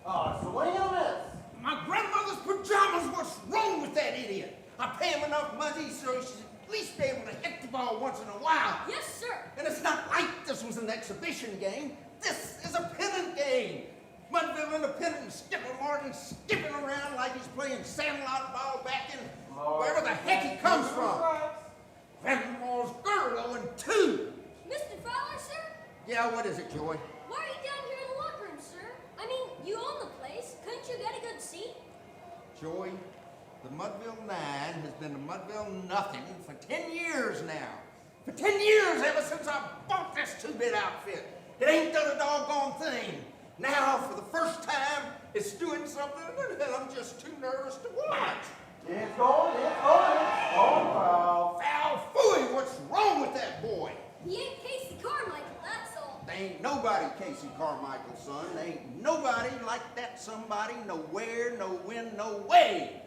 Swing and a miss. My grandmother's pajamas, what's wrong with that idiot? I pay him enough money so he should at least be able to hit the ball once in a while. Yes, sir. And it's not like this was an exhibition game. This is a pennant game. Mudville in a pennant and Skipper Martin skipping around like he's playing sandlot ball back in wherever the heck he comes from. Grandma's girl 0-2. Mr. Fowler, sir? Yeah, what is it, Joy? Why are you down here in the locker room, sir? I mean, you own the place. Couldn't you get a good seat? Joy, the Mudville 9 has been the Mudville nothing for 10 years now. For 10 years, ever since I bought this two-bit outfit. It ain't done a doggone thing. Now, for the first time, it's doing something that I'm just too nervous to watch. It's going foul. Foul phooey, what's wrong with that boy? He ain't Casey Carmichael, that's all. There ain't nobody Casey Carmichael's son. There ain't nobody like that somebody, nowhere, no when, no way.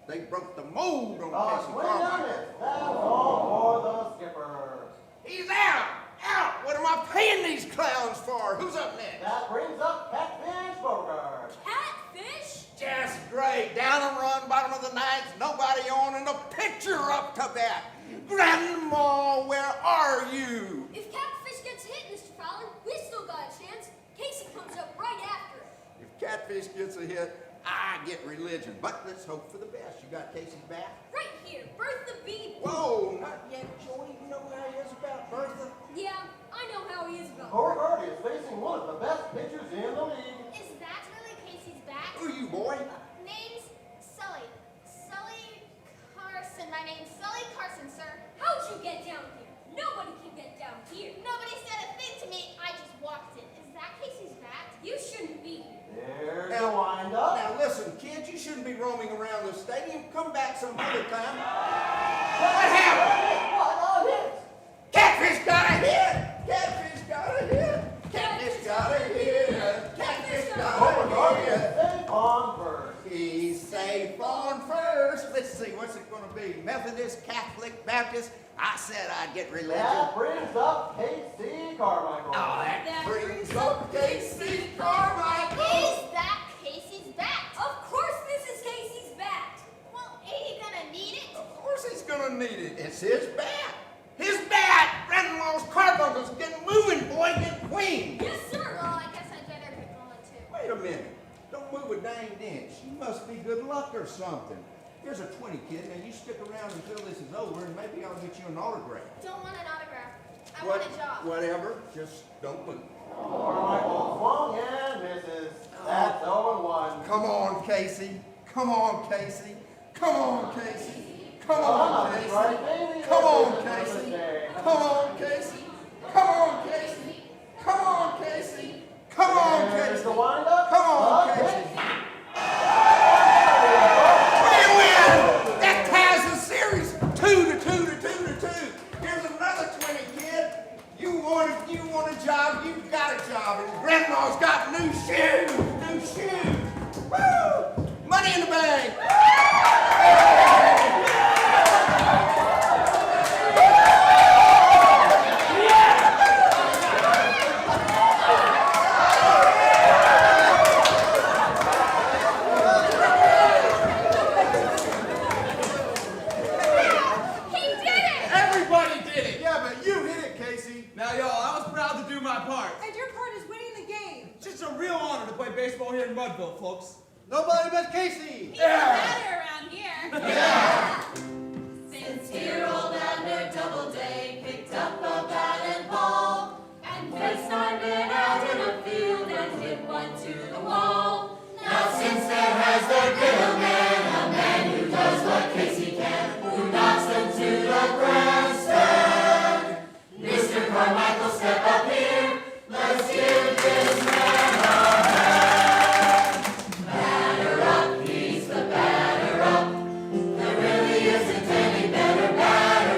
They broke the mold on Casey Carmichael. That's all for the skipper. He's out! Out! What am I paying these clowns for? Who's up next? That brings up Catfish Bogart. Catfish? Just great. Down and run, bottom of the ninth, nobody on, and the pitcher up to bat. Grandma, where are you? If Catfish gets hit, Mr. Fowler, we still got a chance. Casey comes up right after it. If Catfish gets a hit, I get religion. But let's hope for the best. You got Casey's bat? Right here, Bertha B. Whoa, not yet, Joey. You know how he is about Bertha? Yeah, I know how he is about Bogart is facing one of the best pitchers in the league. Is that really Casey's bat? Who are you, boy? Name's Sully. Sully Carson. My name's Sully Carson, sir. How'd you get down here? Nobody can get down here. Nobody said a thing to me. I just walked in. Is that Casey's bat? You shouldn't be here. There's the wind-up. Now listen, kids, you shouldn't be roaming around the stadium. Come back some other time. What happened? What a hit! Catfish got a hit! Catfish got a hit! Catfish got a hit! Catfish got a hit! Safe on first. He's safe on first. Let's see, what's it going to be? Methodist, Catholic, Baptist? I said I'd get religion. That brings up Casey Carmichael. Oh, that brings up Casey Carmichael. Is that Casey's bat? Of course this is Casey's bat. Well, ain't he gonna need it? Of course he's going to need it. It's his bat. His bat! Grandma's carbuncles. Get moving, boy. Get queen. Yes, sir. Well, I guess I'd better get going too. Wait a minute. Don't move a dang inch. You must be good luck or something. Here's a 20, kid. Now you stick around until this is over, and maybe I'll get you an autograph. Don't want an autograph. I want a job. Whatever. Just don't move. Carmichael swung and misses. That's 0-1. Come on, Casey. Come on, Casey. Come on, Casey. Come on, Casey. Come on, Casey. Come on, Casey. Come on, Casey. Come on, Casey. Come on, There's Casey. the wind-up. Come on, The Casey. pitch. We win! That ties the series 2-2. Here's another 20, kid. You want a job, you've got a job. And Grandma's got new shoes. Woo! Money in the bank. He did it! Everybody did it! Yeah, but you hit it, Casey. Now, y'all, I was proud to do my part. And your part is winning the game. It's just a real honor to play baseball here in Mudville, folks. Nobody but Casey. Better around here. Since dear old Abner Doubleday picked up a bat and ball and first time been out in a field and hit one to the wall. Now since there has there been a man who does what Casey can, who knocks them to the grandstand. Mr. Carmichael, step up here, let's give this man a hand. Batter up, he's the batter up. There really isn't any better batter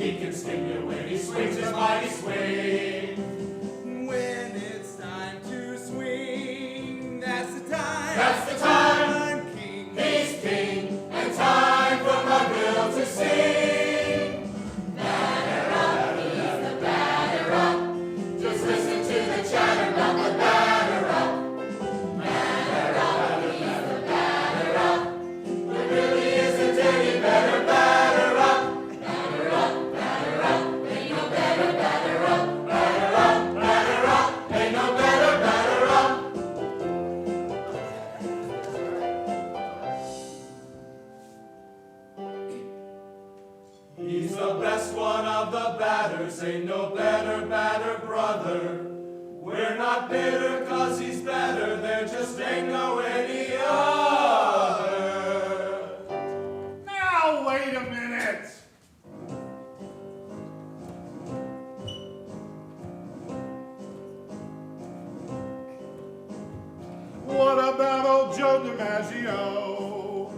He can sting you when he swings his mighty swing. When it's time to swing, that's the time. That's the time. I'm king. He's king, and time for Mudville to sing. Batter up, he's the batter up. Just listen to the chatter about the batter up. Batter up, he's the batter up. There really isn't any better batter up. Batter up, batter up. Ain't no better batter up. Batter up, batter up. Ain't no better batter up. He's the best one of the batters, ain't no better batter brother. We're not bitter 'cause he's better, there just ain't no any other. Now, wait a minute. What about old Joe DiMaggio?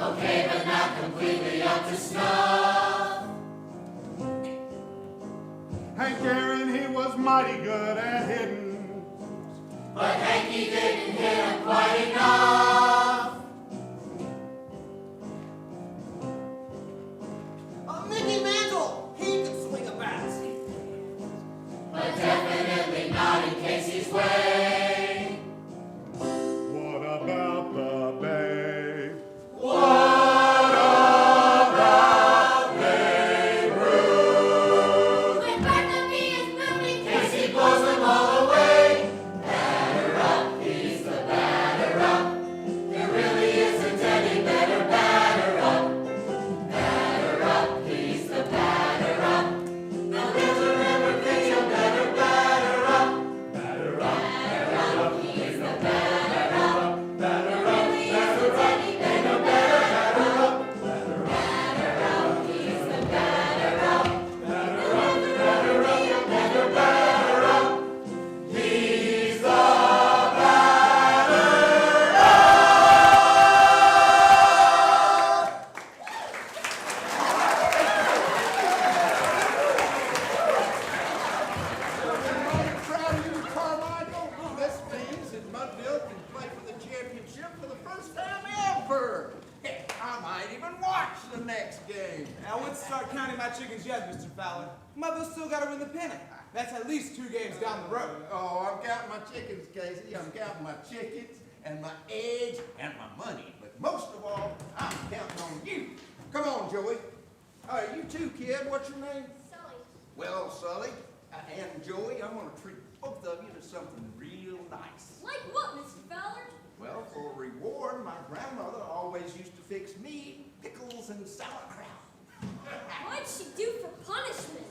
Okay, but not completely up to snuff. Hank Aaron, he was mighty good at hitting. But Hanky didn't hit him quite enough. Mickey Mantle, he can swing a bat. But definitely not in Casey's way. What about the Bay? What about Babe Ruth? When Barnaby is moving, Casey blows them all away. Batter up, he's the batter up. There really isn't any better batter up. Batter up, he's the batter up. No pitcher ever pitched a better batter up. Batter up, he's the batter up. Batter up, ain't no better batter up. Batter up, he's the batter up. Batter up, better batter up. He's the batter up. I'm proud of you, Carmichael. This means that Mudville can play for the championship for the first time ever. Heck, I might even watch the next game. I wouldn't start counting my chickens yet, Mr. Fowler. Mother's still got to win the pennant. That's at least 2 games down the road. Oh, I'm counting my chickens, Casey. I'm counting my chickens and my eggs and my money. But most of all, I'm counting on you. Come on, Joey. All right, you too, kid. What's your name? Sully. Well, Sully and Joey, I'm going to treat both of you to something real nice. Like what, Mr. Fowler? Well, for a reward, my grandmother always used to fix me pickles and sauerkraut. What'd she do for punishment?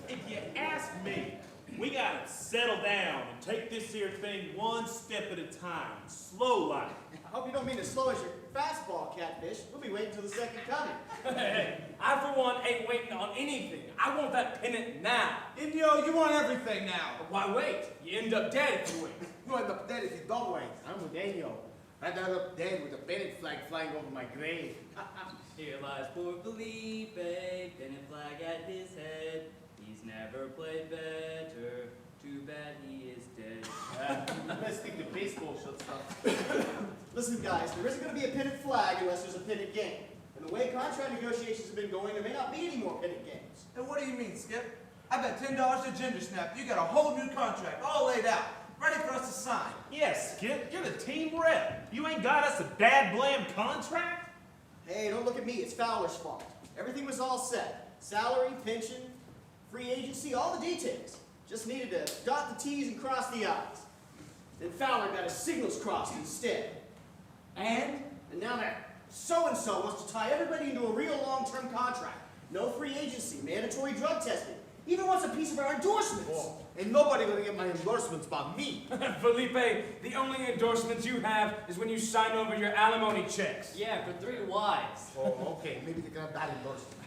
If you ask me, we gotta settle down and take this here thing one step at a time, slow like. I hope you don't mean as slow as your fastball, Catfish. We'll be waiting till the second coming. Hey, I for one ain't waiting on anything. I want that pennant now. Indio, you want everything now. Why wait? You end up dead if you wait. You end up dead if you don't wait. I'm with Daniel. I'd end up dead with a pennant flag flying over my grave. Here lies poor Felipe, pennant flag at his head. He's never played better. Too bad he is dead. Let's think the baseball shuts up. Listen, guys, there isn't going to be a pennant flag unless there's a pennant game. And the way contract negotiations have been going, there may not be any more pennant games. And what do you mean, Skip? I bet $10 to Ginger Snap. You got a whole new contract all laid out, ready for us to sign. Yes, Skip, you're the team rep. You ain't got us a dad-blam contract? Hey, don't look at me. It's Fowler's fault. Everything was all set. Salary, pension, free agency, all the details. Just needed to dot the T's and cross the I's. Then Fowler got his signals crossed instead. And now that so-and-so wants to tie everybody into a real long-term contract. No free agency, mandatory drug testing. Even wants a piece of our endorsements. And nobody gonna get my endorsements by me. Felipe, the only endorsements you have is when you sign over your alimony checks. Yeah, for 3 wives. Oh, okay, maybe they got that endorsement.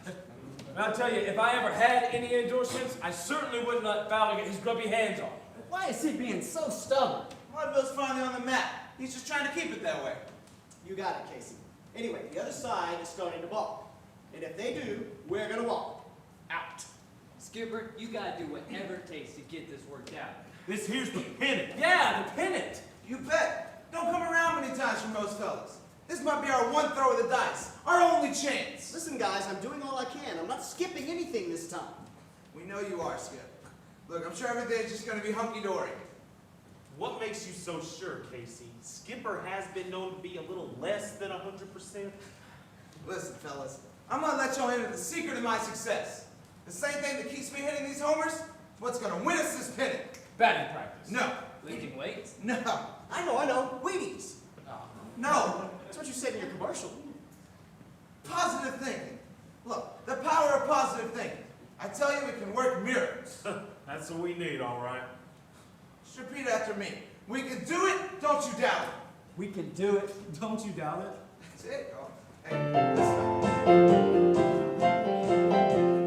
And I'll tell you, if I ever had any endorsements, I certainly wouldn't let Fowler get his grubby hands on. Why is he being so stubborn? Mudville's finally on the map. He's just trying to keep it that way. You got it, Casey. Anyway, the other side is starting to balk. And if they do, we're gonna walk. Skipper, you gotta do whatever it takes to get this worked out. This here's the pennant. Yeah, the pennant. You bet. Don't come around many times from those fellas. This might be our one throw of the dice, our only chance. Listen, guys, I'm doing all I can. I'm not skipping anything this time. We know you are, Skip. Look, I'm sure everything's just gonna be hunky-dory. What makes you so sure, Casey? Skipper has been known to be a little less than 100%. Listen, fellas, I'm gonna let y'all into the secret of my success. The same thing that keeps me hitting these homers is what's gonna win us this pennant. Batting practice. No. Lifting weights? No. I know. Wheaties. No. That's what you said in your commercial. Positive thinking. Look, the power of positive thinking. I tell you, it can work miracles. That's what we need, all right. Just repeat after me. We can do it, don't you doubt it. We can do it. Don't you doubt it? That's it, y'all. Hey, listen.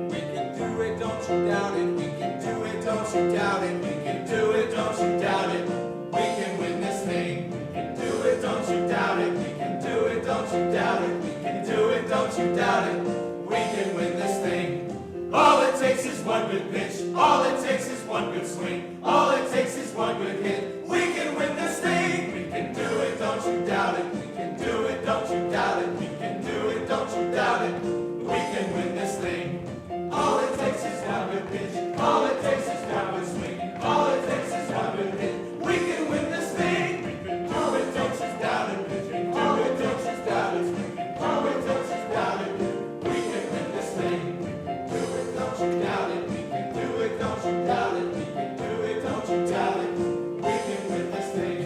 We can do it, don't you doubt it. We can do it, don't you doubt it. We can do it, don't you doubt it. We can win this thing. We can do it, don't you doubt it. We can do it, don't you doubt it. We can do it, don't you doubt it. We can win this thing. All it takes is one good pitch. All it takes is one good swing. All it takes is one good hit. We can win this thing. We can do it, don't you doubt it. We can do it, don't you doubt it. We can do it, don't you doubt it. We can win this thing. All it takes is one good pitch. All it takes is one good swing. All it takes is one good hit. We can win this thing. We can do it, don't you doubt it. We can do it, don't you doubt it. We can do it, don't you doubt it. We can win this thing. We can do it, don't you doubt it. We can do it, don't you doubt it. We can do it, don't you doubt it. We can win this thing.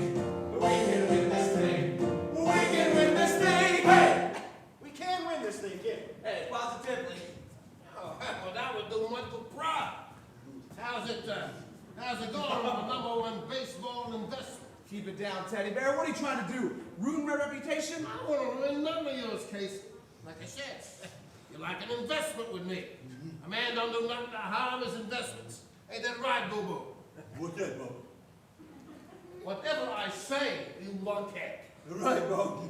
We can win this thing. We can win this thing. Hey! We can win this thing, kid. Hey, positively. Oh, well, that would do much for pride. How's it going with the #1 baseball investment? Keep it down, Teddy Bear. What are you trying to do? Ruin my reputation? I want to ruin none of yours, Casey. Like I said, you're like an investment with me. A man don't do nothing to harm his investments. Ain't that right, boo-boo? What's that, Bob? Whatever I say, you lunkhead. Right, Bob.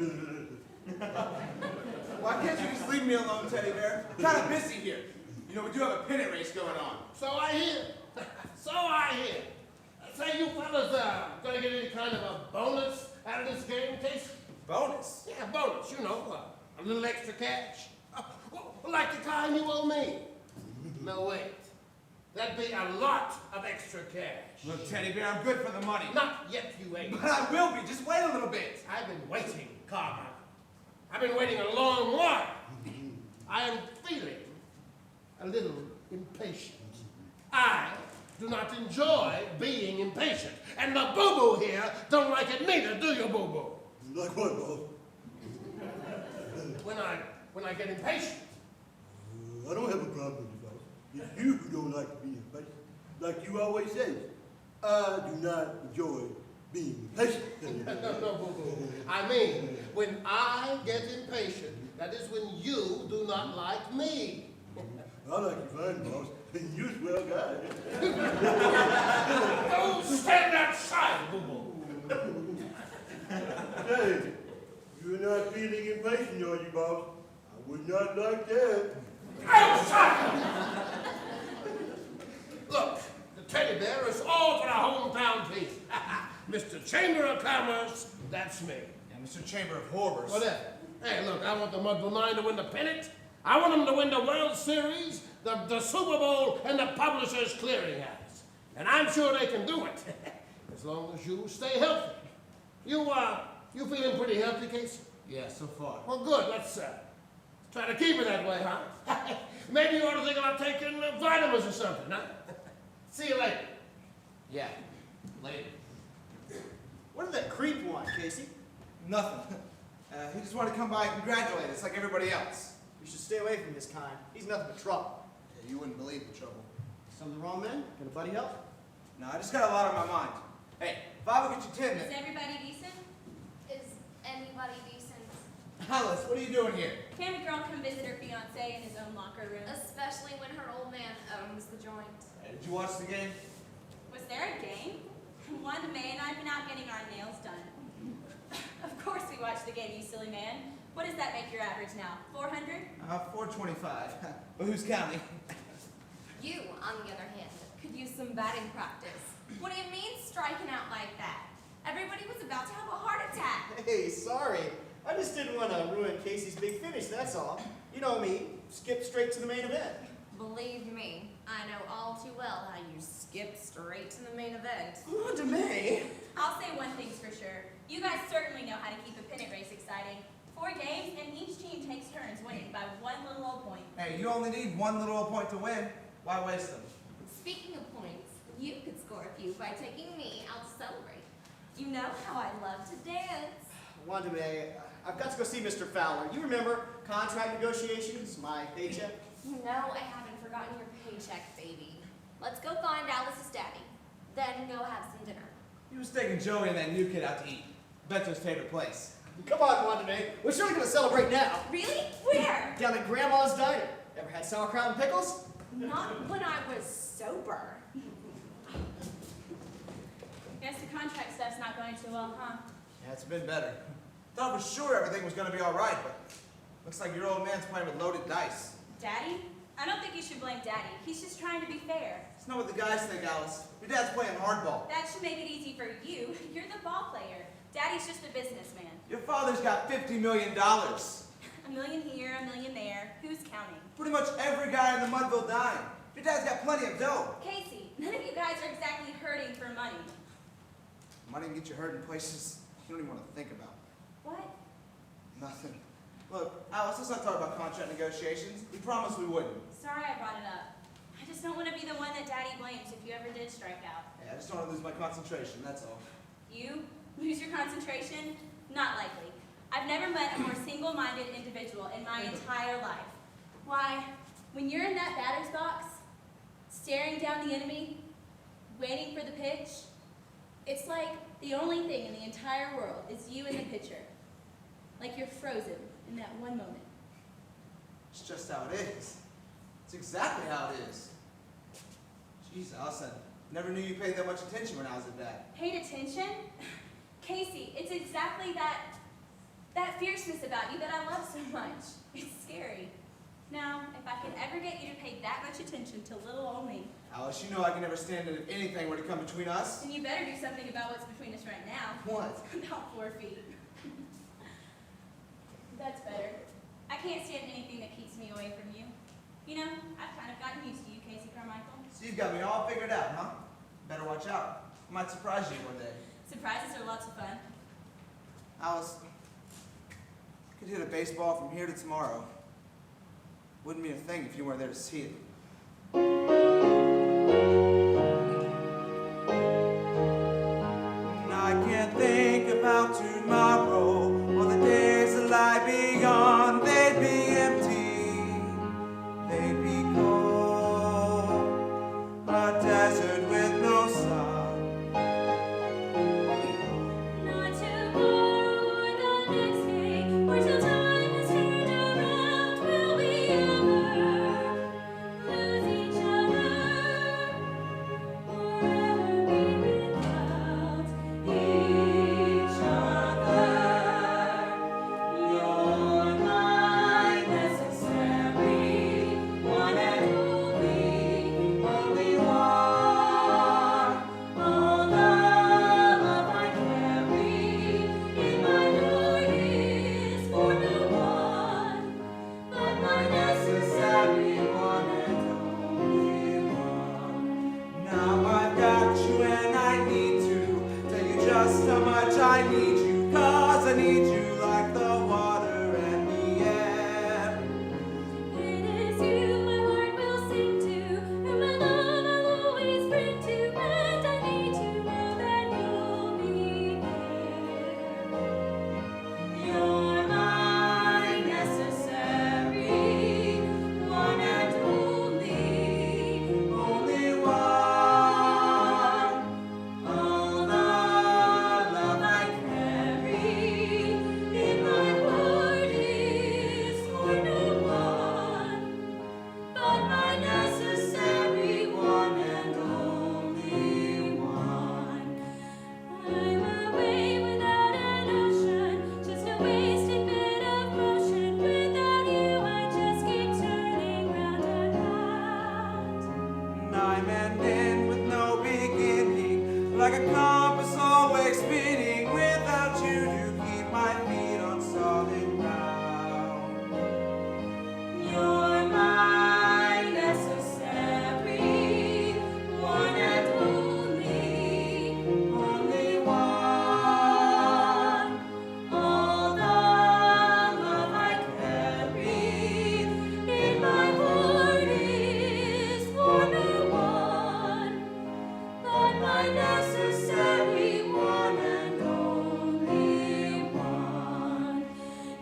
Why can't you just leave me alone, Teddy Bear? I'm kind of busy here. You know, we do have a pennant race going on. So I hear. So I hear. Say you fellas gonna get any kind of a bonus out of this game, Casey? Bonus? Yeah, bonus, you know, a little extra cash. Like the kind you owe me. No, wait. That'd be a lot of extra cash. Look, Teddy Bear, I'm good for the money. Not yet, you ain't. But I will be. Just wait a little bit. I've been waiting, Carver. I've been waiting a long while. I am feeling a little impatient. I do not enjoy being impatient. And the boo-boo here don't like it neither, do you, boo-boo? Like what, Bob? When I get impatient. I don't have a problem with that. It's you who don't like to be impatient. Like you always say, I do not enjoy being impatient. No, boo-boo. I mean, when I get impatient, that is when you do not like me. I like you fine, boss. You're a swell guy. Don't stand outside, boo-boo. Hey, you're not feeling impatient, are you, boss? I would not like that. Outside! Look, the teddy bear is all for the hometown team. Mr. Chamber of Commerce, that's me. Yeah, Mr. Chamber of Horrors. Whatever. Hey, look, I want the Mudville 9 to win the pennant. I want them to win the World Series, the Super Bowl, and the Publishers Clearinghouse. And I'm sure they can do it, as long as you stay healthy. You feeling pretty healthy, Casey? Yeah, so far. Well, good. Let's try to keep it that way, huh? Maybe you ought to think about taking vitamins or something, huh? See you later. Yeah, later. What did that creep want, Casey? Nothing. He just wanted to come by and congratulate us like everybody else. You should stay away from this kind. He's nothing but trouble. Yeah, you wouldn't believe the trouble. Something wrong, man? Can a buddy help? No, I just got a lot on my mind. Hey, if I would get you 10 Is minutes. everybody decent? Is anybody decent? Alice, what are you doing here? Can a girl come visit her fiancé in his own locker room? Especially when her old man owns the joint. Hey, did you watch the game? Was there a game? One May and I've been out getting our nails done. Of course we watched the game, you silly man. What does that make your average now? 400? 425. But who's counting? You on the other hand, could use some batting practice. What do you mean striking out like that? Everybody was about to have a heart attack. Hey, sorry. I just didn't want to ruin Casey's big finish, that's all. You know me, skip straight to the main event. Believe me, I know all too well how you skip straight to the main event. Oh, to me. I'll say one thing's for sure. You guys certainly know how to keep a pennant race exciting. 4 games, and each team takes turns winning by one little old point. Hey, you only need one little old point to win. Why waste them? Speaking of points, you could score a few by taking me out to celebrate. You know how I love to dance. Wandame, I've got to go see Mr. Fowler. You remember contract negotiations, my paycheck? You know I haven't forgotten your paycheck, baby. Let's go find Alice's daddy, then go have some dinner. He was taking Joey and that new kid out to eat. Bet his favorite place. Come on, Wandame. We're surely going to celebrate now. Really? Where? Down at Grandma's Diner. Ever had sauerkraut and pickles? Not when I was sober. Guess the contract stuff's not going too well, huh? Yeah, it's been better. Thought for sure everything was gonna be all right, but looks like your old man's playing with loaded dice. Daddy? I don't think you should blame Daddy. He's just trying to be fair. It's not what the guys think, Alice. Your dad's playing hardball. That should make it easy for you. You're the ball player. Daddy's just a businessman. Your father's got $50 million. A million here, a million there. Who's counting? Pretty much every guy in the Mudville dime. Your dad's got plenty of dough. Casey, none of you guys are exactly hurting for money. Money can get you hurt in places you don't even want to think about. What? Nothing. Look, Alice, let's not talk about contract negotiations. We promised we wouldn't. Sorry I brought it up. I just don't want to be the one that Daddy blames if you ever did strike out. Yeah, I just don't want to lose my concentration, that's all. You? Lose your concentration? Not likely. I've never met a more single-minded individual in my entire life. Why, when you're in that batter's box, staring down the enemy, waiting for the pitch, it's like the only thing in the entire world is you and the pitcher. Like you're frozen in that one moment. It's just how it is. It's exactly how it is. Jeez, Alice, I never knew you paid that much attention when I was at bat. Paid attention? Casey, it's exactly that fierceness about you that I love so much. It's scary. Now, if I can ever get you to pay that much attention to little old me, Alice, you know I can never stand if anything were to come between us. then you better do something about what's between us right now. What? About 4 feet. That's better. I can't stand anything that keeps me away from you. You know, I've kind of gotten used to you, Casey Carmichael. So you've got me all figured out, huh? Better watch out. I might surprise you one day. Surprises are lots of fun. Alice, I could hit a baseball from here to tomorrow. Wouldn't mean a thing if you weren't there to see it. And I can't think about tomorrow or the days that lie beyond. They'd be empty, they'd be cold, a desert with no sun. Not tomorrow or the next day, or till time has turned around, will we ever like a compass always spinning without you to keep my feet on solid ground. You're my necessary, one and only one. All the love I carry in my heart is for no one but my necessary one and only one.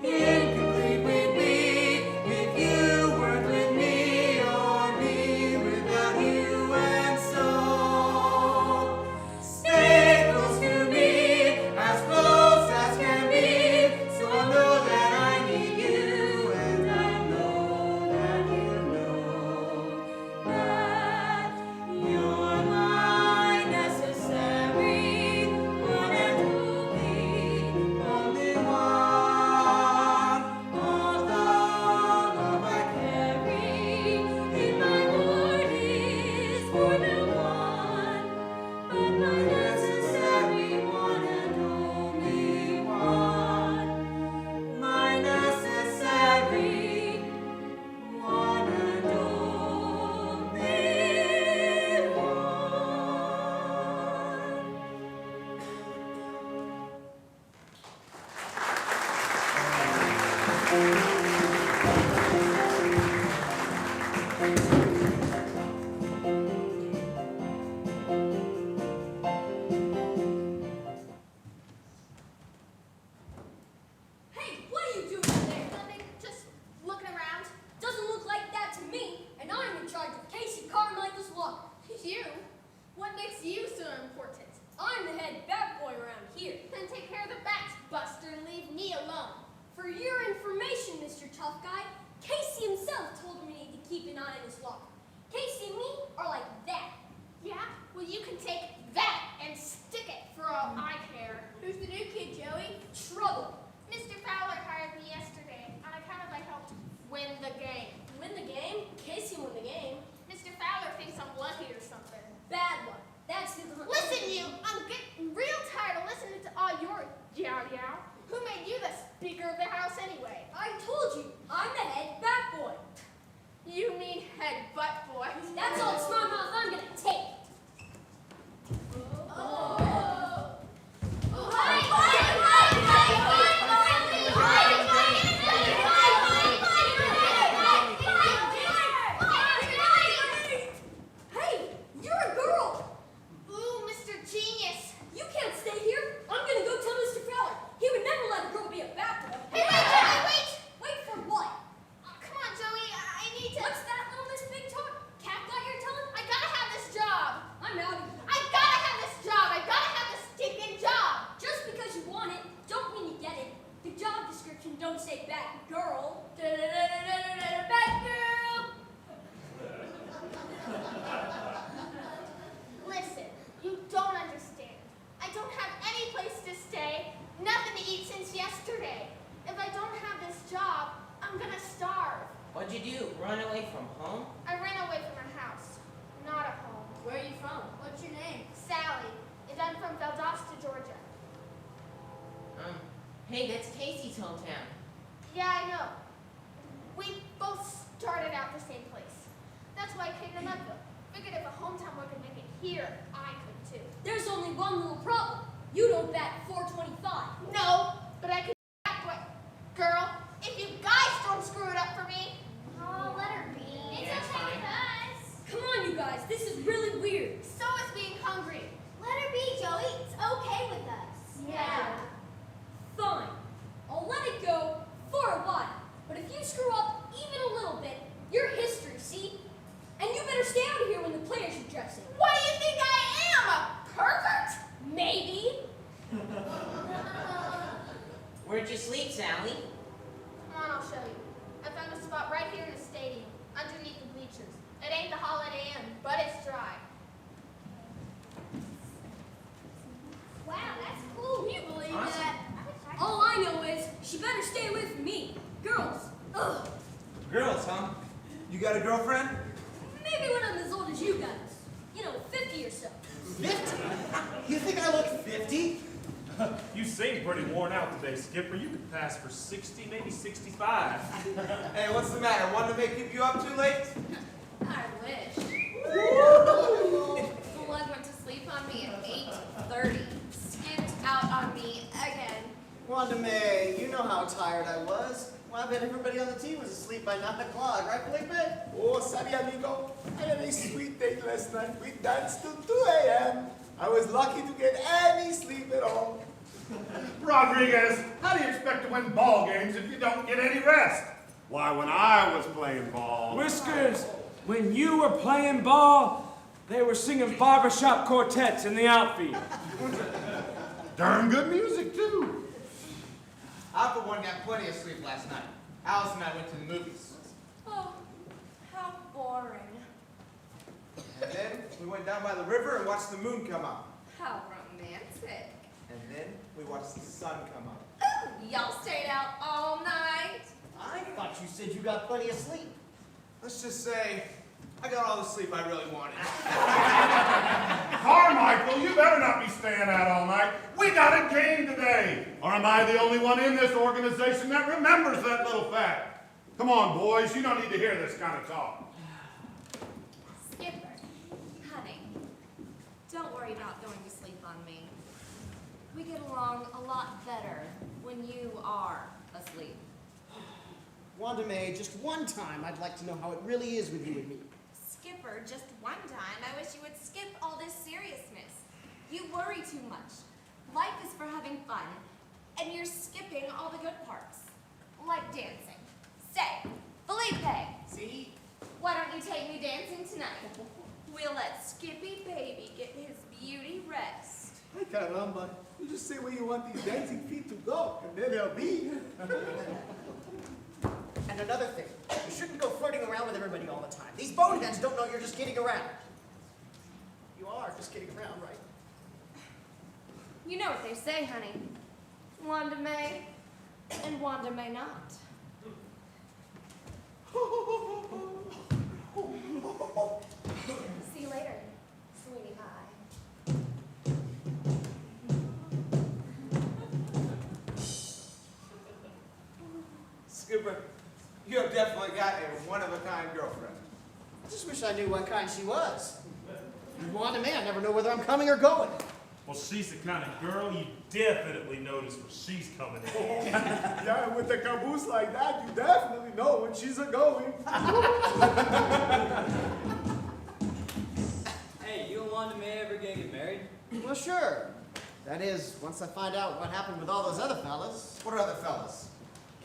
Incomplete we'd be if you weren't with me, or me without you, and so stay close to me, as close as can be, so I know that I need you, and I know that you know that you're my necessary one and only one. All the love I carry in my heart is for no one but my necessary one and only one. My necessary one and only one. Hey, what are you doing out there? Nothing, just looking around. Doesn't look like that to me, and I'm in charge of Casey Carmichael's locker. You? What makes you so important? I'm the head bat boy around here. Then take care of the bats, Buster, and leave me alone. For your information, Mr. Tough Guy, Casey himself told me to keep an eye on his locker. Casey and me are like that. Yeah? Well, you can take that and stick it for all I care. Who's the new kid, Joey? Trouble. Mr. Fowler hired me yesterday, and I kind of helped win the game. Win the game? Casey won the game. Mr. Fowler thinks I'm lucky or something. Bad luck. That's the Listen, you! I'm getting real tired of listening to all your yow-yow. Who made you the speaker of the house anyway? I told you, I'm the head bat boy. You mean head butt boy? That's all the smart mouth I'm gonna take. Hey, you're a girl. Ooh, Mr. Genius. You can't stay here. I'm gonna go tell Mr. Fowler. He would never let a girl be a bat boy. Hey, wait, Joey, wait! Wait for what? Come on, Joey, I need to... What's that little Miss Big Talk? Cat got your tongue? I gotta have this job. I'm out of here. I gotta have this job. I gotta have this stinking job. Just because you want it, don't mean you get it. The job description don't say bat girl. Bat girl. Listen, you don't understand. I don't have any place to stay, nothing to eat since yesterday. If I don't have this job, I'm gonna starve. What'd you do? Run away from home? I ran away from a house, not a home. Where are you from? What's your name? Sally, and I'm from Valdosta, Georgia. Hey, that's Casey's hometown. Yeah, I know. We both started out the same place. That's why I came to Mudville. Figured if a hometown boy could make it here, I could too. There's only one little problem. You don't bat 425. No, but I could bat boy. Girl, if you guys don't screw it up for me. Oh, let her be. It's okay with us. Come on, you guys. This is really weird. So is being hungry. Let her be, Joey. It's okay with us. Yeah. Fine. I'll let it go for a while. But if you screw up even a little bit, you're history, see? And you better stay out of here when the players are dressing. What do you think I am? A pervert? Maybe. Where'd you sleep, Sally? Come on, I'll show you. I found a spot right here in the stadium, underneath the bleachers. It ain't the Holiday Inn, but it's dry. Wow, that's cool. Can you believe that? All I know is she better stay away from me. Girls. Girls, huh? You got a girlfriend? Maybe when I'm as old as you guys. You know, 50 or so. 50? You think I look 50? You seem pretty worn out today, Skipper. You could pass for 60, maybe 65. Hey, what's the matter? Want to make keep you up too late? I wish. Blood went to sleep on me at 8:30. Skipped out on me again. Wanda May, you know how tired I was. Well, I bet everybody on the team was asleep by 9 o'clock, right, Felipe? Oh, sorry, amigo. I had a sweet date last night. We danced till 2 a.m. I was lucky to get any sleep at all. Rodriguez, how do you expect to win ball games if you don't get any rest? Why, when I was playing ball... Whiskers, when you were playing ball, they were singing barbershop quartets in the outfield. Darn good music, too. I, for one, got plenty of sleep last night. Alice and I went to the movies. Oh, how boring. And then we went down by the river and watched the moon come up. How romantic. And then we watched the sun come up. Ooh, y'all stayed out all night. I thought you said you got plenty of sleep. Let's just say I got all the sleep I really wanted. Carmichael, you better not be staying out all night. We got a game today. Or am I the only one in this organization that remembers that little fact? Come on, boys, you don't need to hear this kind of talk. Skipper, honey, don't worry about going to sleep on me. We get along a lot better when you are asleep. Wanda May, just one time I'd like to know how it really is with you and me. Skipper, just one time, I wish you would skip all this seriousness. You worry too much. Life is for having fun, and you're skipping all the good parts, like dancing. Say, Felipe. See? Why don't you take me dancing tonight? We'll let Skippy Baby get his beauty rest. Ay, caramba. You just say where you want these dancing feet to go, and there they'll be. And another thing, you shouldn't go flirting around with everybody all the time. These boneheads don't know you're just kidding around. You are just kidding around, right? You know what they say, honey. Wanda may, and Wanda may not. See you later, sweetie pie. Skipper, you have definitely got a one-of-a-kind girlfriend. I just wish I knew what kind she was. Wanda May, I never know whether I'm coming or going. Well, she's the kind of girl you definitely notice when she's coming in. Yeah, with the caboose like that, you definitely know when she's a-going. Hey, you and Wanda May ever gonna get married? Well, sure. That is, once I find out what happened with all those other fellas. What other fellas?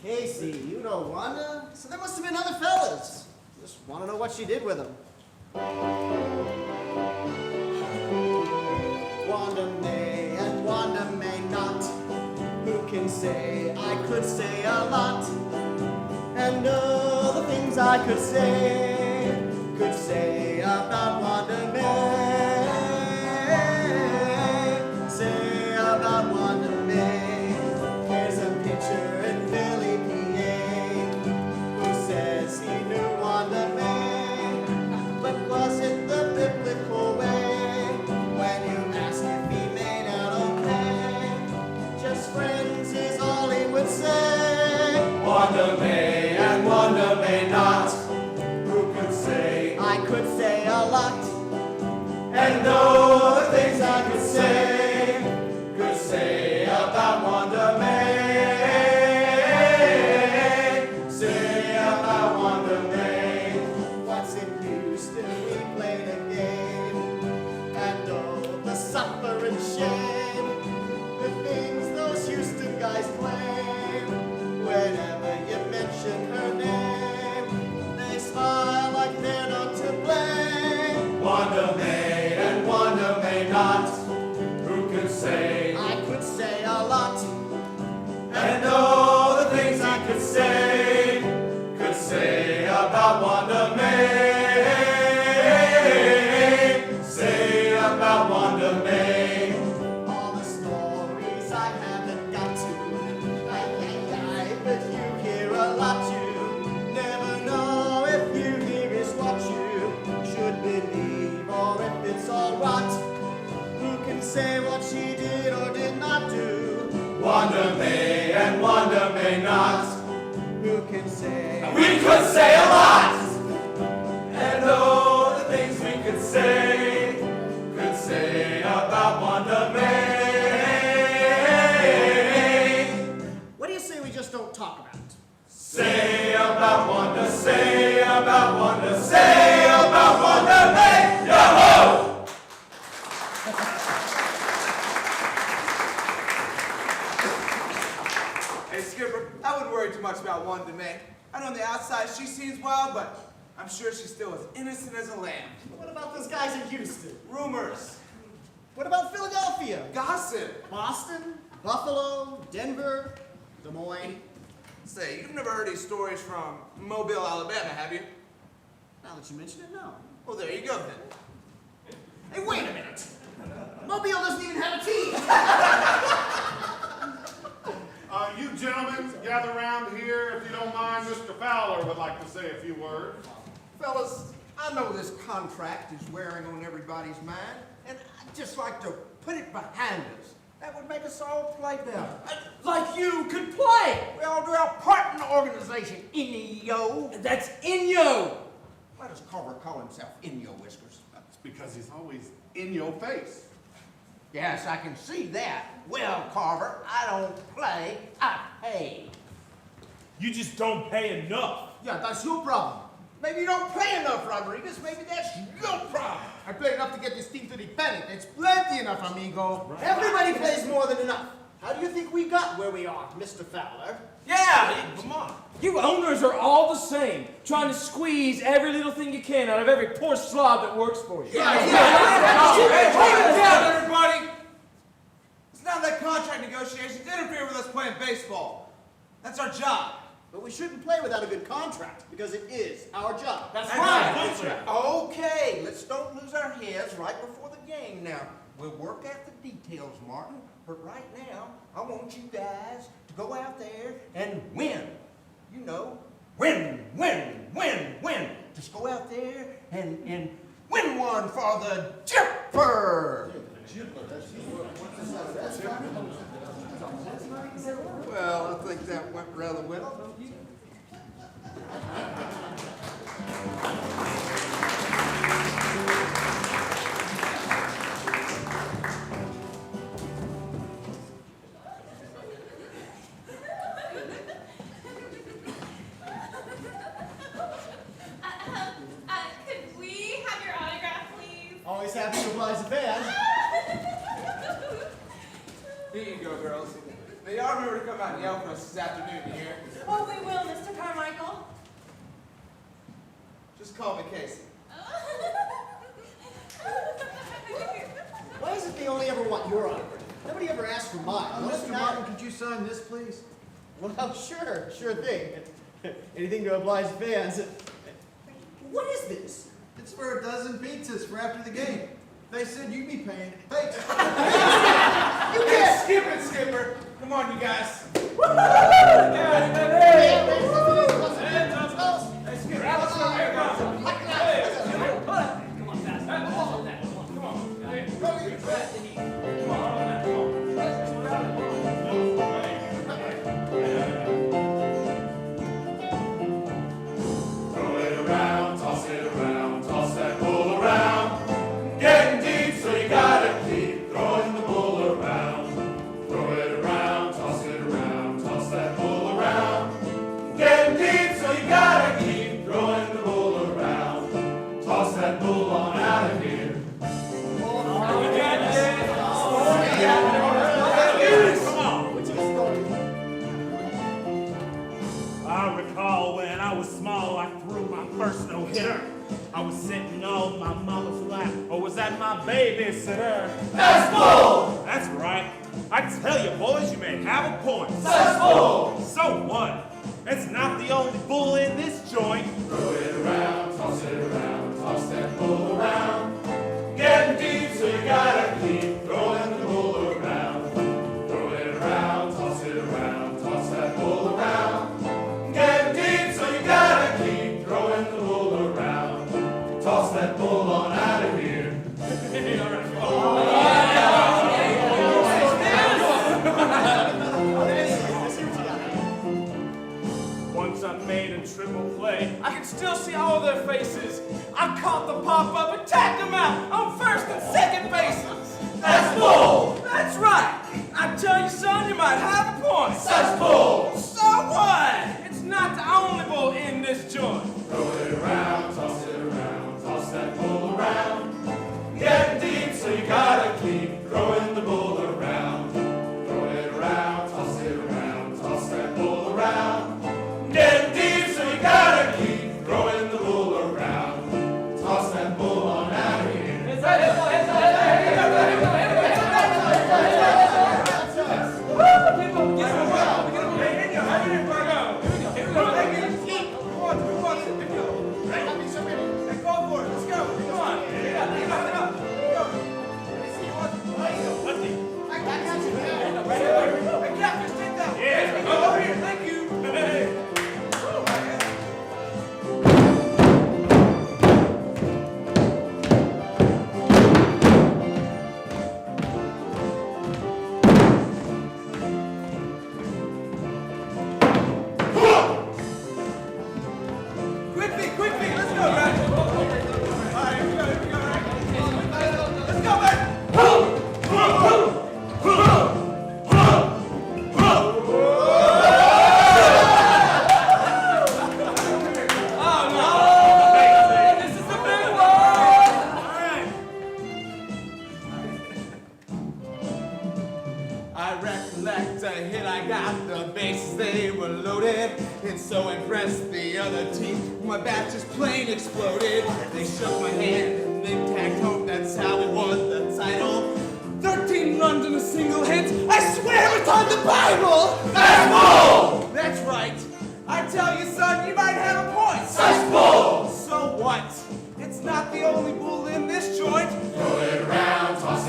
Casey, you know Wanda? So there must have been other fellas. Just want to know what she did with them. Wanda may and Wanda may not. Who can say? I could say a lot. And all the things I could say about Wanda May. Say about Wanda May. Here's a picture in Philly, PA. Who says he knew Wanda May? But was it the biblical way? When you ask if he made out okay, just friends is all he would say. Wanda may and Wanda may not. Who could say? I could say a lot. And all the things I could say about Wanda May. Say about Wanda May. Once in Houston we played a game, and oh, the suffering shame, the things those Houston guys claim. Whenever you mention her name, they smile like they're not to blame. Wanda may and Wanda may not. say what she did or did not do? Wanda may and Wanda may not. Who can say? We could say a lot. And oh, the things we could say about Wanda May. What do you say we just don't talk about it? Say about Wanda, say about Wanda, say about Wanda May. Yahoo! Hey, Skipper, I wouldn't worry too much about Wanda May. I know on the outside she seems wild, but I'm sure she's still as innocent as a lamb. What about those guys in Houston? Rumors. What about Philadelphia? Gossip. Boston? Buffalo? Denver? Des Moines? Say, you've never heard these stories from Mobile, Alabama, have you? Now that you mention it, no. Well, there you go then. Hey, wait a minute. Mobile doesn't even have a team. You gentlemen, gather around here. If you don't mind, Mr. Fowler would like to say a few words. Fellas, I know this contract is wearing on everybody's mind, and I'd just like to put it behind us. That would make us all play better. Like you could play. Well, we're a part in the organization, Inyo. That's Inyo. Why does Carver call himself Inyo Whiskers? That's because he's always in your face. Yes, I can see that. Well, Carver, I don't play, I pay. You just don't pay enough. Yeah, that's your problem. Maybe you don't play enough, Rodriguez. Maybe that's your problem. I play enough to get this team to the pennant. It's plenty enough, amigo. Everybody plays more than enough. How do you think we got where we are, Mr. Fowler? Yeah, come on. You owners are all the same, trying to squeeze every little thing you can out of every poor slob that works for you. Hey, hold it down, everybody. It's not that contract negotiations interfere with us playing baseball. That's our job. But we shouldn't play without a good contract, because it is our job. That's right. Okay, let's don't lose our heads right before the game now. We'll work out the details, Martin, but right now, I want you guys to go out there and win. You know, win. Just go out there and win one for the Jipper. Well, I think that went rather well, don't you? Could we have your autograph, please? Always happy to oblige the fans. Here you go, girls. Now, y'all remember to come out and yell for us this afternoon, you hear? Oh, we will, Mr. Carmichael. Just call me Casey. Why is it they only ever want your autograph? Nobody ever asked for mine. Mr. Martin, could you sign this, please? Well, sure thing. Anything to oblige the fans. What is this? It's for a dozen pizzas for after the game. They said you'd be paying. Hey, You can't skip it, Skipper. Come on, you guys. Throw it around, toss that ball around. Getting deep, so you gotta keep throwing the ball around. Throw it around, toss that ball around. Getting deep, so you gotta keep throwing the ball around. Toss that ball on out of here. I recall when I was small, I threw my first no-hitter. I was sitting on my mama's lap, or was that my babysitter? That's bull! That's right. I tell you, boys, you may have a point. That's bull! So what? It's not the only bull in this joint. Throw it around, toss that ball around. Getting deep, so you gotta keep throwing the ball around. Throw it around, toss that ball around. Getting deep, so you gotta keep throwing the ball around. Toss that bull on out of here. Once I made a triple play, I can still see all their faces. I caught the pop-up and tagged them out on first and second bases. That's bull! That's right. I tell you, son, you might have a point. That's bull! So what? It's not the only bull in this joint. Throw it around, toss that bull around. Getting deep, so you gotta keep throwing the bull around. Throw it around, toss that bull around. Getting deep, so you gotta keep throwing the bull around. Toss that bull on out of here. I recollect a hit I got, the bases they were loaded. It so impressed the other team, my bat just plain exploded. They shook my hand and they tagged home, that's how we won the title. 13 runs in a single hit, I swear it's on the Bible! That's bull! That's right. I tell you, son, you might have a point. That's bull! So what? It's not the only bull in this joint. Throw it around, toss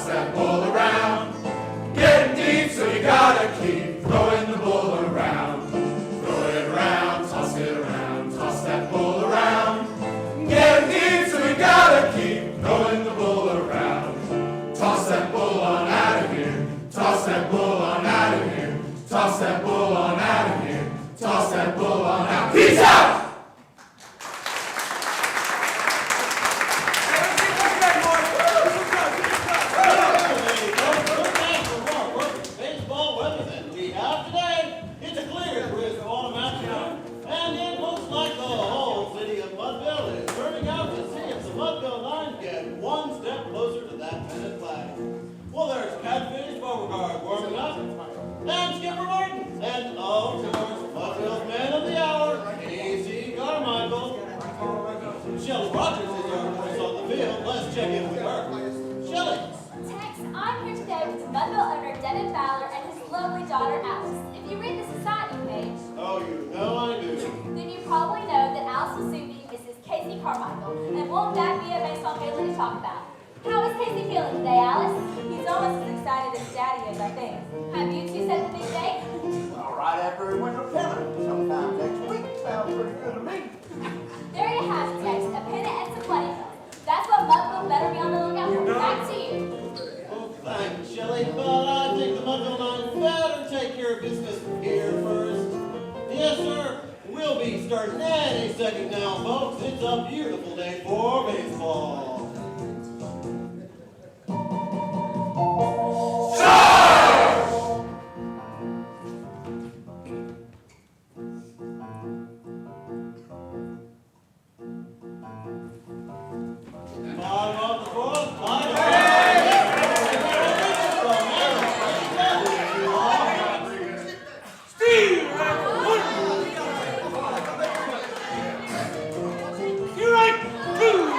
that bull around. Getting deep, so you gotta keep throwing the bull around. Throw it around, toss that bull around. Getting deep, so you gotta keep throwing the bull around. Toss that bull on out of here. Toss that bull on out of here. Toss that bull on out of here. Toss that bull on out. Peace out! And Skipper Martin, and of course, Buckville's man of the hour, Casey Carmichael. Shelley Rogers is our voice on the field. Let's check in with her. Shelley. Tex, I'm here today with Mudville owner Devin Fowler and his lovely daughter Alice. If you read the society page, Oh, you know I do. then you probably know that Alice will soon be Mrs. Casey Carmichael. And won't that be a baseball family to talk about? How is Casey feeling today, Alice? He's almost as excited as Daddy is, I think. Have you two set the big date? Well, right after we went to Canada, sometime next week. Sounds pretty good to me. There you have it, Tex. A pennant and some plenty pills. That's what Mudville better be on the lookout for. Back to you. Well, thanks, Shelley, but I think the Mudville Nine better take care of business here first. Yes, sir. We'll be starting any second now, folks. It's a beautiful day for baseball. You're right, too.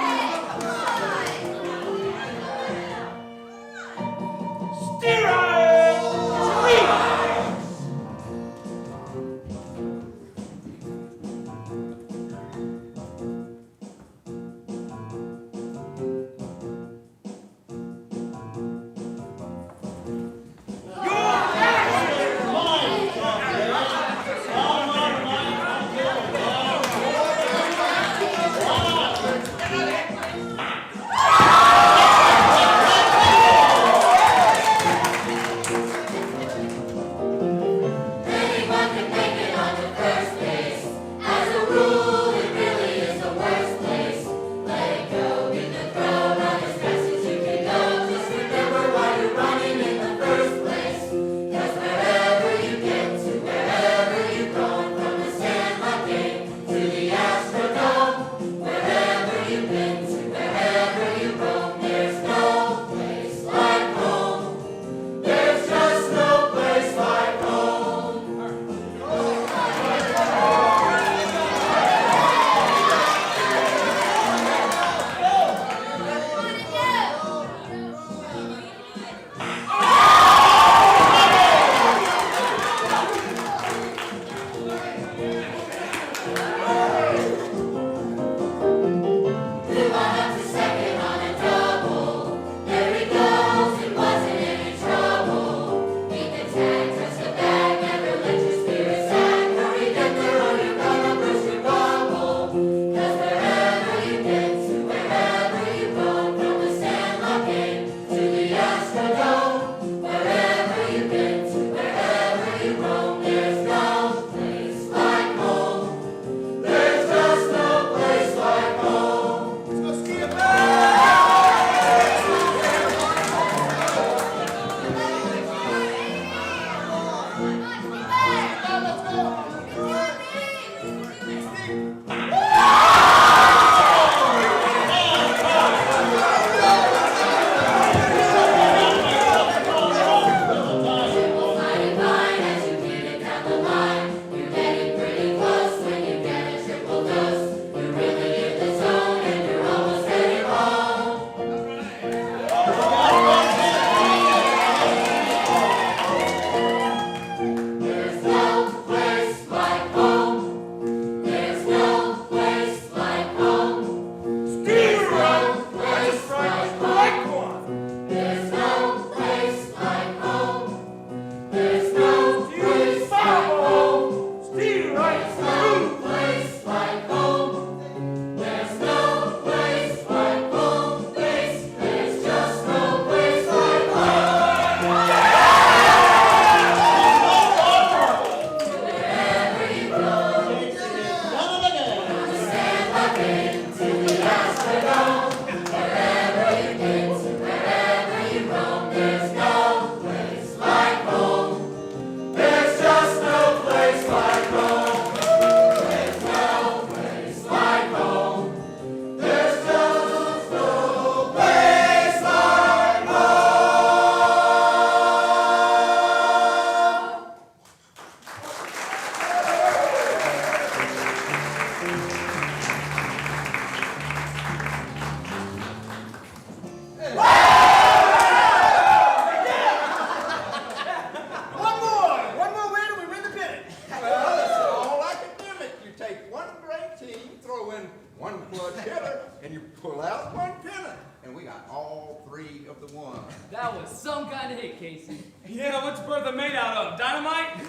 got one pennant. And we got all 3 of the ones. That was some kind of hit, Casey. Yeah, what's Bertha made out of? Dynamite?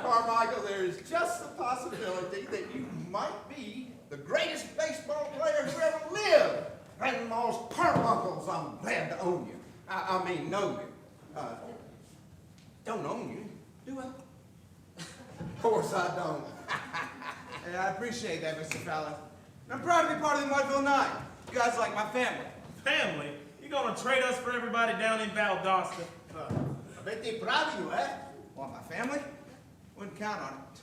Carmichael, there is just the possibility that you might be the greatest baseball player who ever lived. Grandma's carbuncles, I'm glad to own you. I mean, know you. Don't own you, do I? Of course I don't. Hey, I appreciate that, Mr. Fowler. I'm proud to be part of the Mudville 9. You guys are like my family. Family? You gonna trade us for everybody down in Valdosta? I bet they're proud of you, eh? Want my family? Wouldn't count on it.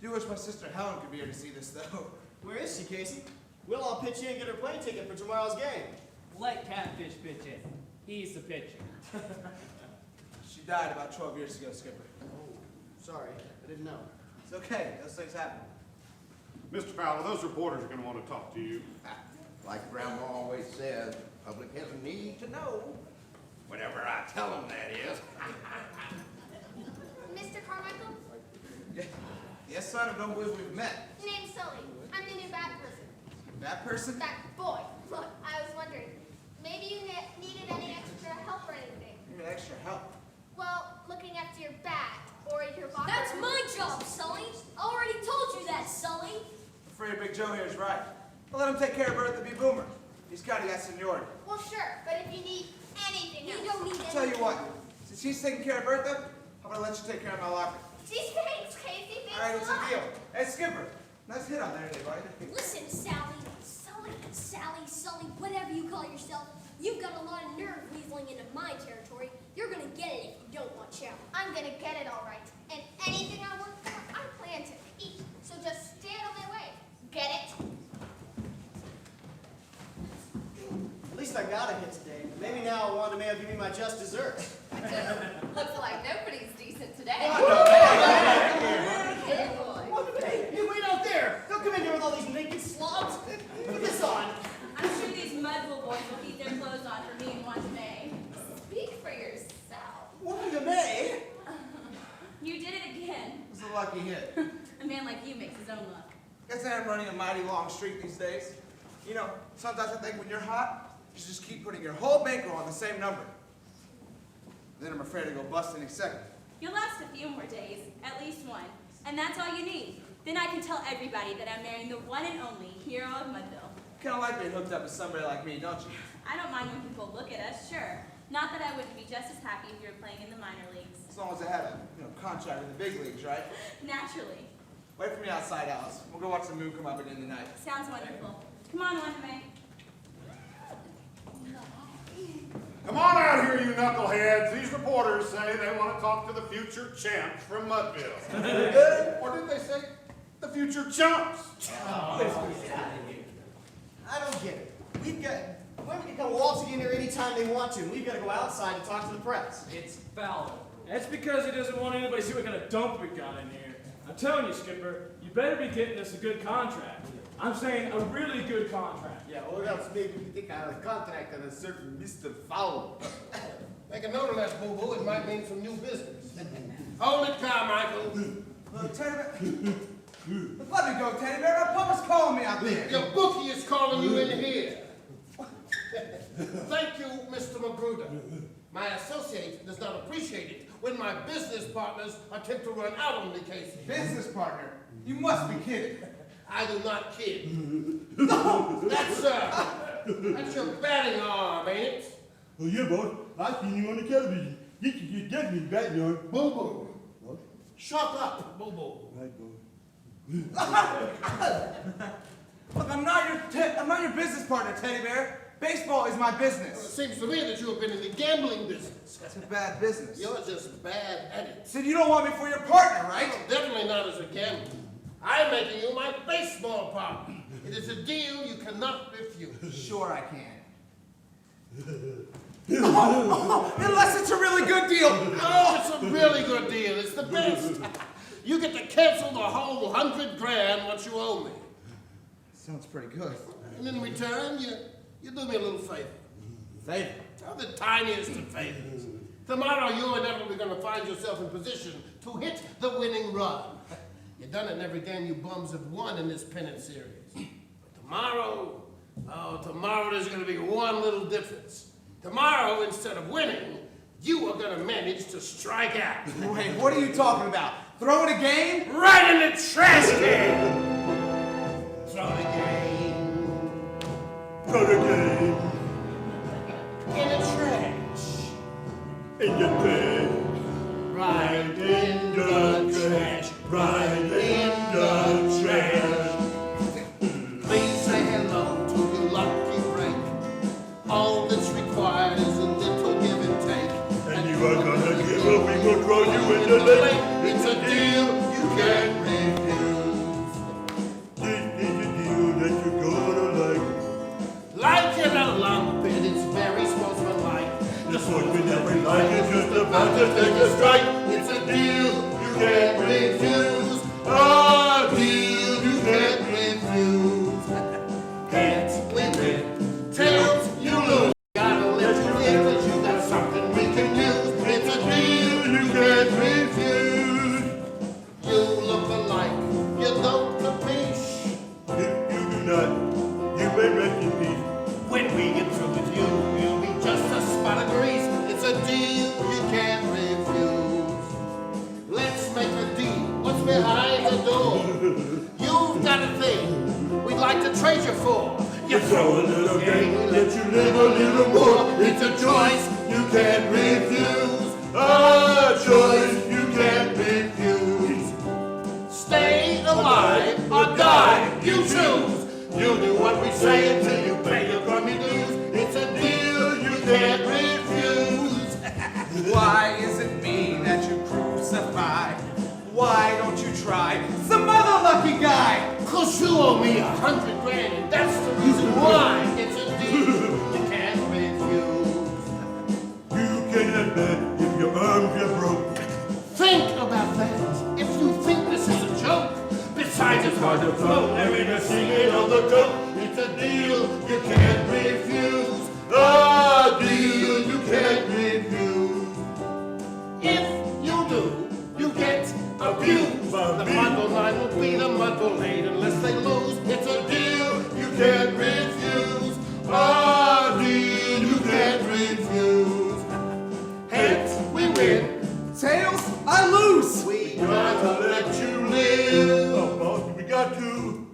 Do wish my sister Helen could be here to see this, though. Where is she, Casey? We'll all pitch in and get her plane ticket for tomorrow's game. Let Catfish pitch in. He's the pitcher. She died about 12 years ago, Skipper. Oh, sorry. I didn't know. It's okay. Those things happen. Mr. Fowler, those reporters are going to want to talk to you. Like Grandma always says, the public has a need to know. Whatever I tell them, that is. Mr. Carmichael? Yes, son, I don't believe we've met. Name's Sully. I'm the new bad person. That person? That boy. Look, I was wondering, maybe you needed any extra help or anything. You need extra help. Well, looking after your bat or your locker. That's my job, Sully. I already told you that, Sully. I'm afraid Big Joe here is right. I'll let him take care of Bertha B. Boomer. He's got seniority. Well, sure, but if you need anything else. You don't need I'll tell you what, since he's taking care of Bertha, I'm going to let you take care of my locker. Geez, thanks, Casey. Thanks All right, a it's lot. a deal. Hey, Skipper, nice hit on there today, buddy. Listen, Sully, whatever you call yourself, you've got a lot of nerve weaseling into my territory. You're gonna get it if you don't watch out. I'm gonna get it all right. And anything I work for, I plan to eat. So just stay out of my way. Get it? At least I got a hit today. Maybe now Wanda may have given me my just desserts. Looks like nobody's decent today. Hey, you wait out there. Don't come in here with all these naked slobs. Put this on. I'm sure these Mudville boys will keep their clothes on for me and Wanda May. Speak for yourself. Wanda May? You did it again. It's a lucky hit. A man like you makes his own luck. Guess I am running a mighty long streak these days. You know, sometimes I think when you're hot, you just keep putting your whole bankroll on the same number. Then I'm afraid to go bust any second. You'll last a few more days, at least one. And that's all you need. Then I can tell everybody that I'm marrying the one and only hero of Mudville. Kind of like being hooked up with somebody like me, don't you? I don't mind when people look at us, sure. Not that I wouldn't be just as happy if you were playing in the minor leagues. As long as I had a contract with the big leagues, right? Naturally. Wait for me outside, Alice. We'll go watch the moon come up at the end of the night. Sounds wonderful. Come on, Wanda May. Come on out here, you knuckleheads. These reporters say they want to talk to the future champs from Mudville. Or did they say the future chumps? I don't get it. Women can come waltzing in here anytime they want to, and we've got to go outside and talk to the press. It's Fowler. That's because he doesn't want anybody to see what kind of dump we got in here. I'm telling you, Skipper, you better be getting us a good contract. I'm saying a really good contract. Yeah, or else maybe we take out a contract on a certain Mr. Fowler. Make a note of that, boo-boo. It might mean some new business. Hold it, Carmichael. Teddy Bear. Let me go, Teddy Bear. My papa's calling me out there. Your bookie is calling you in here. Thank you, Mr. Magruder. My associate does not appreciate it when my business partners attempt to run out on the case. Business partner? You must be kidding. I do not kid. No! That's your batting arm, ain't it? Oh, yeah, boss. I seen you on the television. You can get me back there. Boo-boo. Shut up, boo-boo. Right, boss. Look, I'm not your business partner, Teddy Bear. Baseball is my business. It seems to me that you have been in the gambling business. That's a bad business. You're just bad at it. So you don't want me for your partner, right? No, definitely not as a gambler. I'm making you my baseball partner. It is a deal you cannot refuse. Sure I can. Unless it's a really good deal. Oh, it's a really good deal. It's the best. You get to cancel the whole $100 grand what you owe me. Sounds pretty good. And in return, you do me a little favor. Favor? Oh, the tiniest of favors. Tomorrow, you're inevitably going to find yourself in position to hit the winning run. You've done it in every game you bums have won in this pennant series. But tomorrow, Oh, tomorrow there's going to be one little difference. Tomorrow, instead of winning, you are going to manage to strike out. Wait, what are you talking about? Throwing a game? Right in the trash can! Throw the game. Throw the game. In the trash. In the trash. Right in the trash. Right in the trash. Please say hello to your lucky break. All that's required is a little give and take. And you are gonna give up, we will throw you in the lake. It's a deal you can't refuse. This is a deal that you're gonna like. Like in a lump, and it's very sportsmanlike. The sportsman that we like is just about to take a strike. It's a deal you can't refuse. A deal you can't refuse. Heads we win, tails you lose. Gotta let you in, 'cause you got something we can use. It's a deal You can't refuse. you look alike. You don't compete. If you do not, you may rest in peace. When we get through with you, you'll be just a spot of grease. It's a deal you can't refuse. Let's make a deal. What's behind the door? You've got a thing we'd like to trade you for. You Throw a little game, let you live a little more. It's a choice you can't refuse. A choice you can't refuse. Stay alive or die, you choose. You'll do what we say until you pay your crummy dues. It's a deal you can't refuse. Why is it me that you crucify? Why don't you try some other lucky guy? 'Cause you owe me $100 grand, and that's the reason why. It's a deal you can't refuse. You cannot bet if your arms are broke. Think about that. If you think this is a joke, besides it's hard to float, let me just sing it on the coat. It's a deal you can't refuse. A deal you can't refuse. If you do, you get abused. The Mudville 9 will be the Mudville 8 unless they lose. It's a deal you can't refuse. A deal you can't refuse. Heads, we win. Tails, I lose. We gotta let you live. Oh, boss, we got to.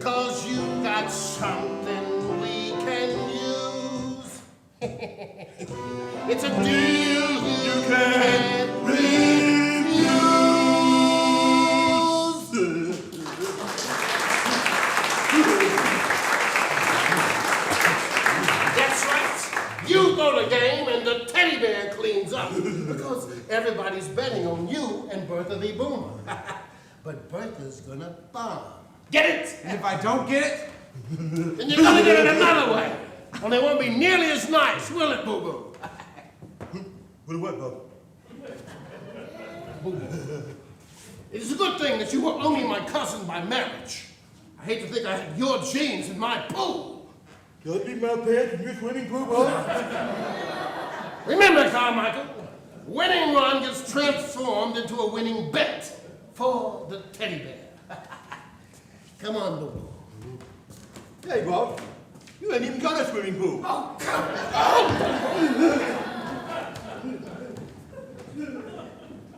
'Cause you got something we can use. It's a deal you can't refuse. That's right. You go to game and the teddy bear cleans up. Because everybody's betting on you and Bertha the Boomer. But Bertha's gonna bomb. Get it? And if I don't get it? Then you're gonna get it another way. Only it won't be nearly as nice, will it, Boo Boo? What, Bob? It is a good thing that you were only my cousin by marriage. I hate to think I had your genes in my pool. Don't leave my pants in your swimming pool, Bob. Remember, Carmichael, winning run gets transformed into a winning bet for the teddy bear. Come on, Boo Boo. Hey, Bob. You ain't even got a swimming pool. Oh, come on!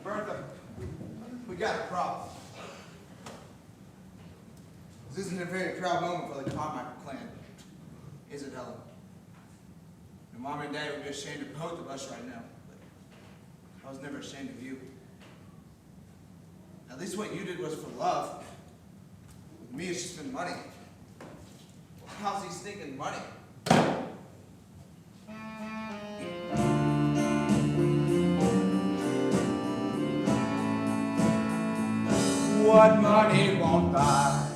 Bertha, we got a problem. This isn't a very proud moment for the Carmichael clan, is it, Helen? Your mom and dad would be ashamed of both of us right now, but I was never ashamed of you. At least what you did was for love. With me, it's just been money. How's he stinking money? What money won't buy?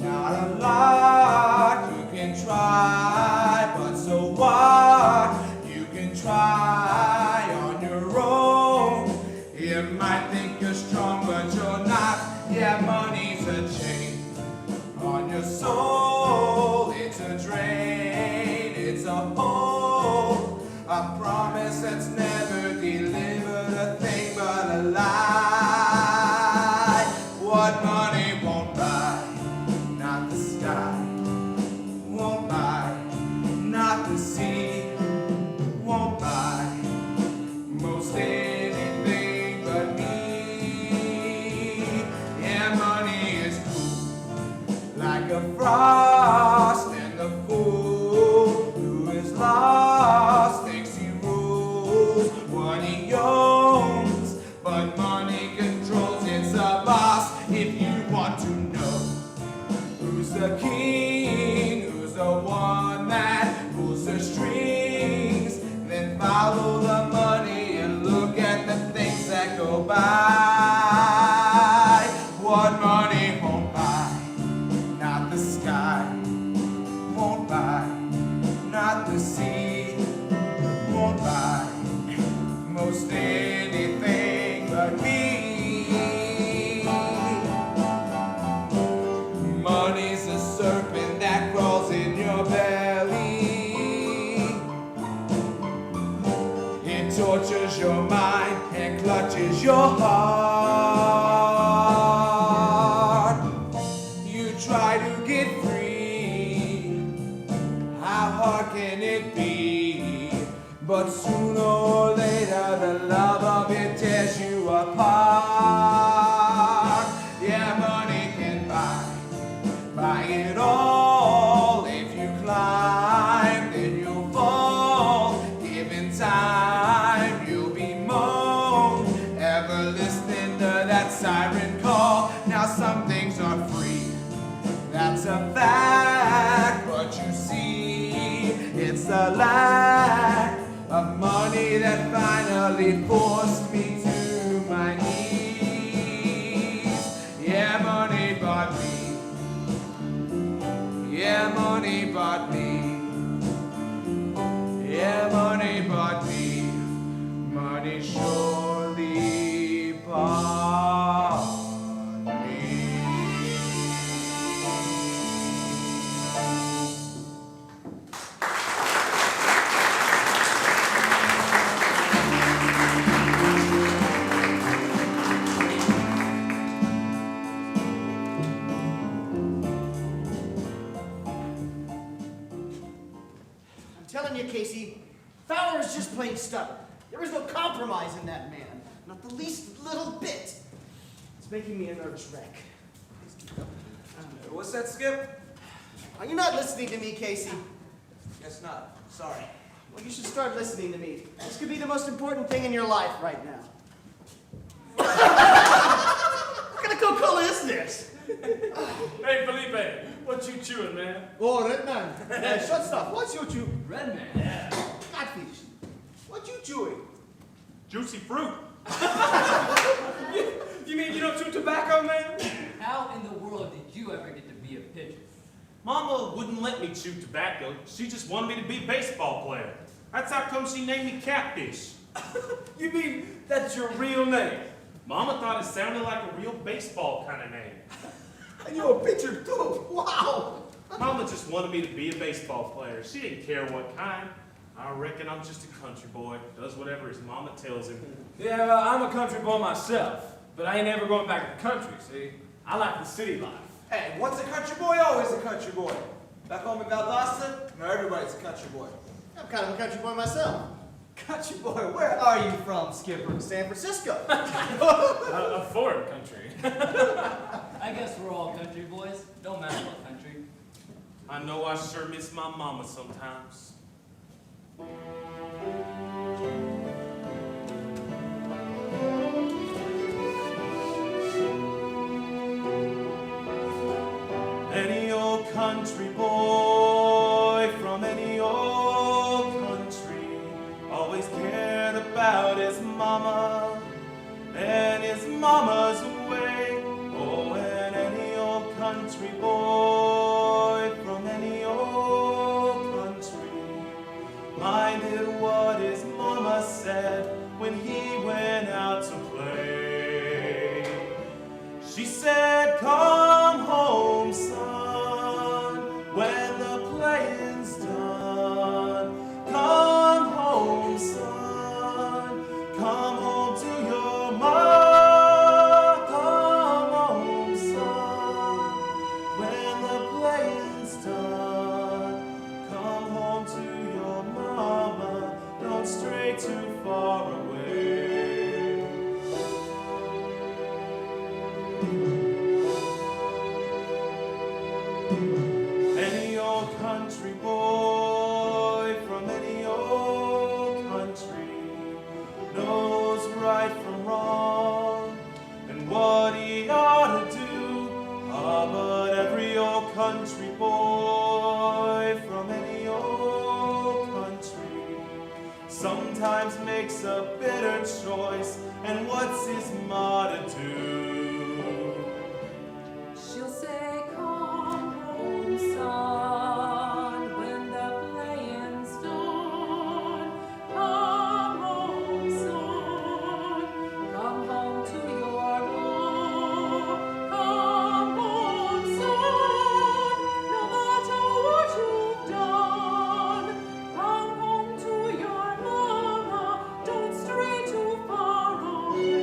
Not a lot. You can try, but so what? You can try on your own. You might think you're strong, but you're not. Yeah, money's a chain on your soul. It's a drain, it's a hole. A promise that's never delivered a thing but a lie. What money won't buy, not the sky, the sea won't buy most anything but me. Yeah, money is cool like a frost, and the fool who is lost thinks he rules what he owns, but money controls, it's a boss. If you want to know who's the king, who's the one that pulls the strings, then follow the money and look at the things that go by. What money won't buy, not the sky, won't buy, not the sea, won't buy most anything but me. Money's a serpent that crawls in your belly. It tortures your mind and clutches your heart. You try to get free, how hard can it be? But sooner or later the love of it tears you apart. Yeah, money can buy it all. If you climb, then you'll fall. Given time, you'll be moaned. Ever listening to that siren call? Now some things are free, that's a fact. But you see, it's the lack of money that finally forced me to my knees. Yeah, money bought me. Yeah, money bought me. Yeah, money bought me. Money surely bought me. I'm telling you, Casey, Fowler is just plain stubborn. There is no compromise in that man. Not the least little bit. It's making me a nervous wreck. What's that, Skip? Are you not listening to me, Casey? Guess not. Sorry. Well, you should start listening to me. This could be the most important thing in your life right now. What kind of Coca-Cola is this? Hey, Felipe, what you chewing, man? Oh, red man. Short stuff. What's you chew? Red man. Yeah. Catfish. What you chewing? Juicy fruit. You mean you don't chew tobacco, man? How in the world did you ever get to be a pitcher? Mama wouldn't let me chew tobacco. She just wanted me to be a baseball player. That's how come she named me Catfish. You mean that's your real name? Mama thought it sounded like a real baseball kind of name. And you're a pitcher too. Wow. Mama just wanted me to be a baseball player. She didn't care what kind. I reckon I'm just a country boy. Does whatever his mama tells him. Yeah, well, I'm a country boy myself, but I ain't ever going back to the country, see? I like the city life. Hey, once a country boy, always a country boy. Back home in Valdosta, now everybody's a country boy. I'm kind of a country boy myself. Country boy, where are you from, Skipper? San Francisco. A foreign country. I guess we're all country boys. Don't matter what country. I know I sure miss my mama sometimes. Any old country boy from any old country always cared about his mama and his mama's way. Oh, and any old country boy from any old country minded what his mama said when he went out to play. She said, "Come home, son, when the playing's done. Come home, son, come home to your mama. Come home, son, when the playing's done. Come home to your boy from any old country knows right from wrong and what he ought to do. Ah, but every old country boy from any old country sometimes makes a bitter choice, and what's his ma to do? She'll say, come home, son, when the playing's done. Come home, son, come home to your ma. Come home, son, no matter what you've done. Come home to your mama, don't stray too far away.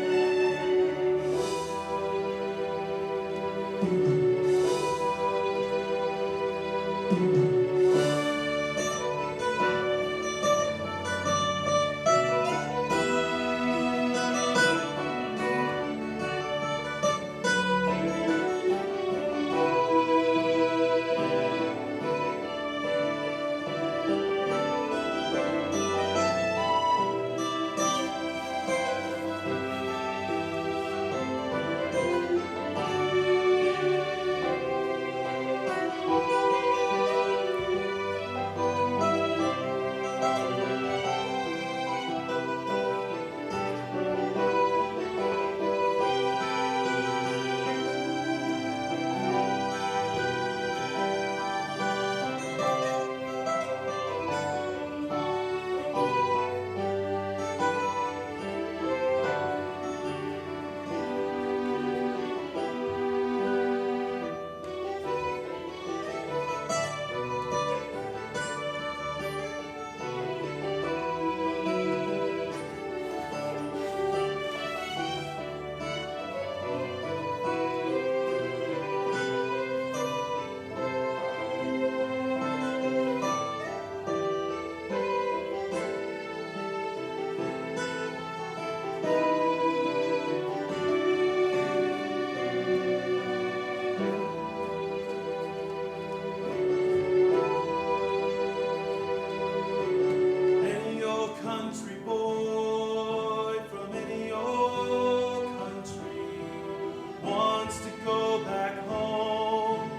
Any old country boy from any old country wants to go back home,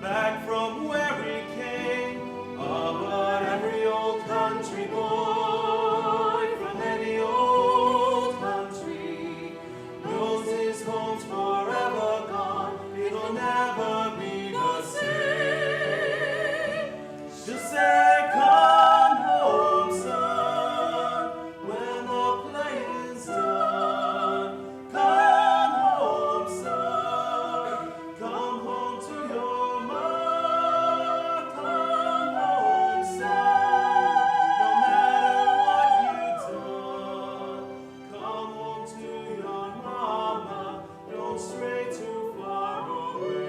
back from where he came. Ah, but every old country boy from any old country knows his home's forever gone. It'll never be the same. She'll say, come home, son, when the playing's done. Come home, son, come home to your ma. Come home, son, no matter what you've done. Come home to your mama, don't stray too far away.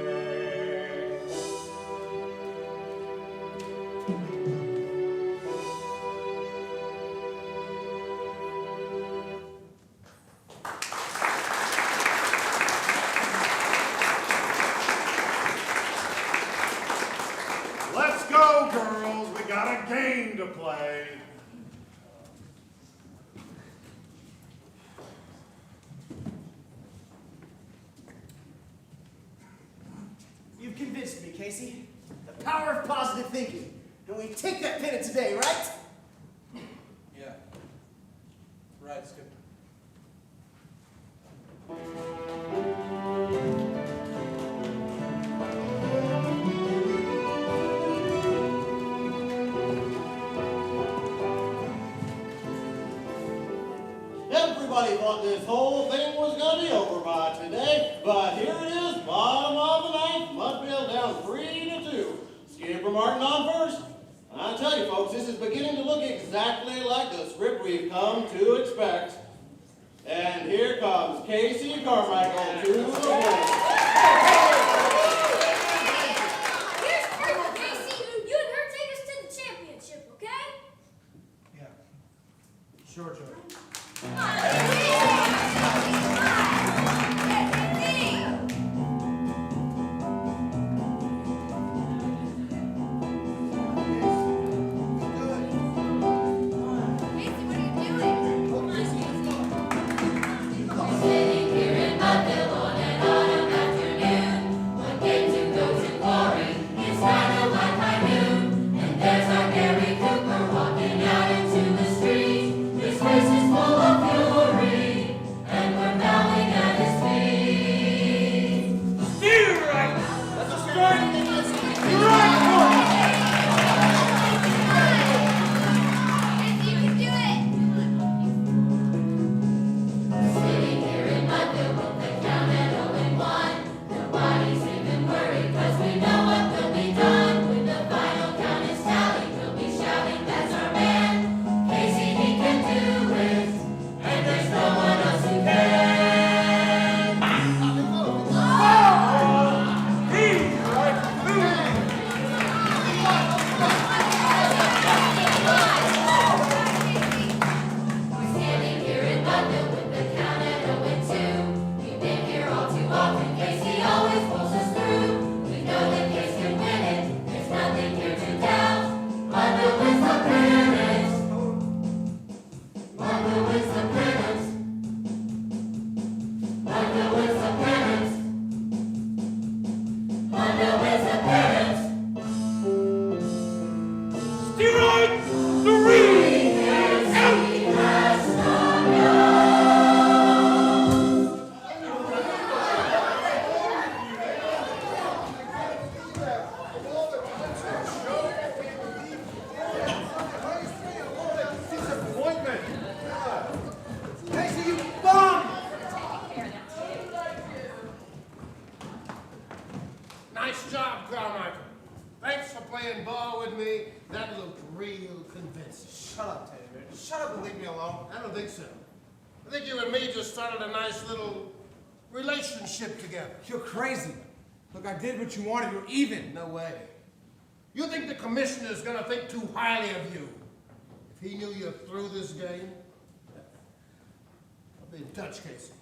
Let's go, girls. We got a game to play. You've convinced me, Casey. The power of positive thinking. And we take that pennant today, right? Yeah. Right, Skipper. Everybody thought this whole thing was going to be over by today, but here it is, bottom of the ninth, Mudville down 3-2. Skipper Martin on first. I tell you folks, this is beginning to look exactly like the script we've come to expect. And here comes Casey Carmichael to the plate. Here's proof, Casey. You and her take us to the championship, okay? Sure, Joe. Steroid 3! Disappointment. Casey, you bum! Nice job, Carmichael. Thanks for playing ball with me. That looked real convincing. Shut up, Teddy Bear. Just shut up and leave me alone. I don't think so. I think you and me just started a nice little relationship together. You're crazy. Look, I did what you wanted. You're even. No way. You think the commissioner's gonna think too highly of you? If he knew you're through this game, I'll be in touch, Casey.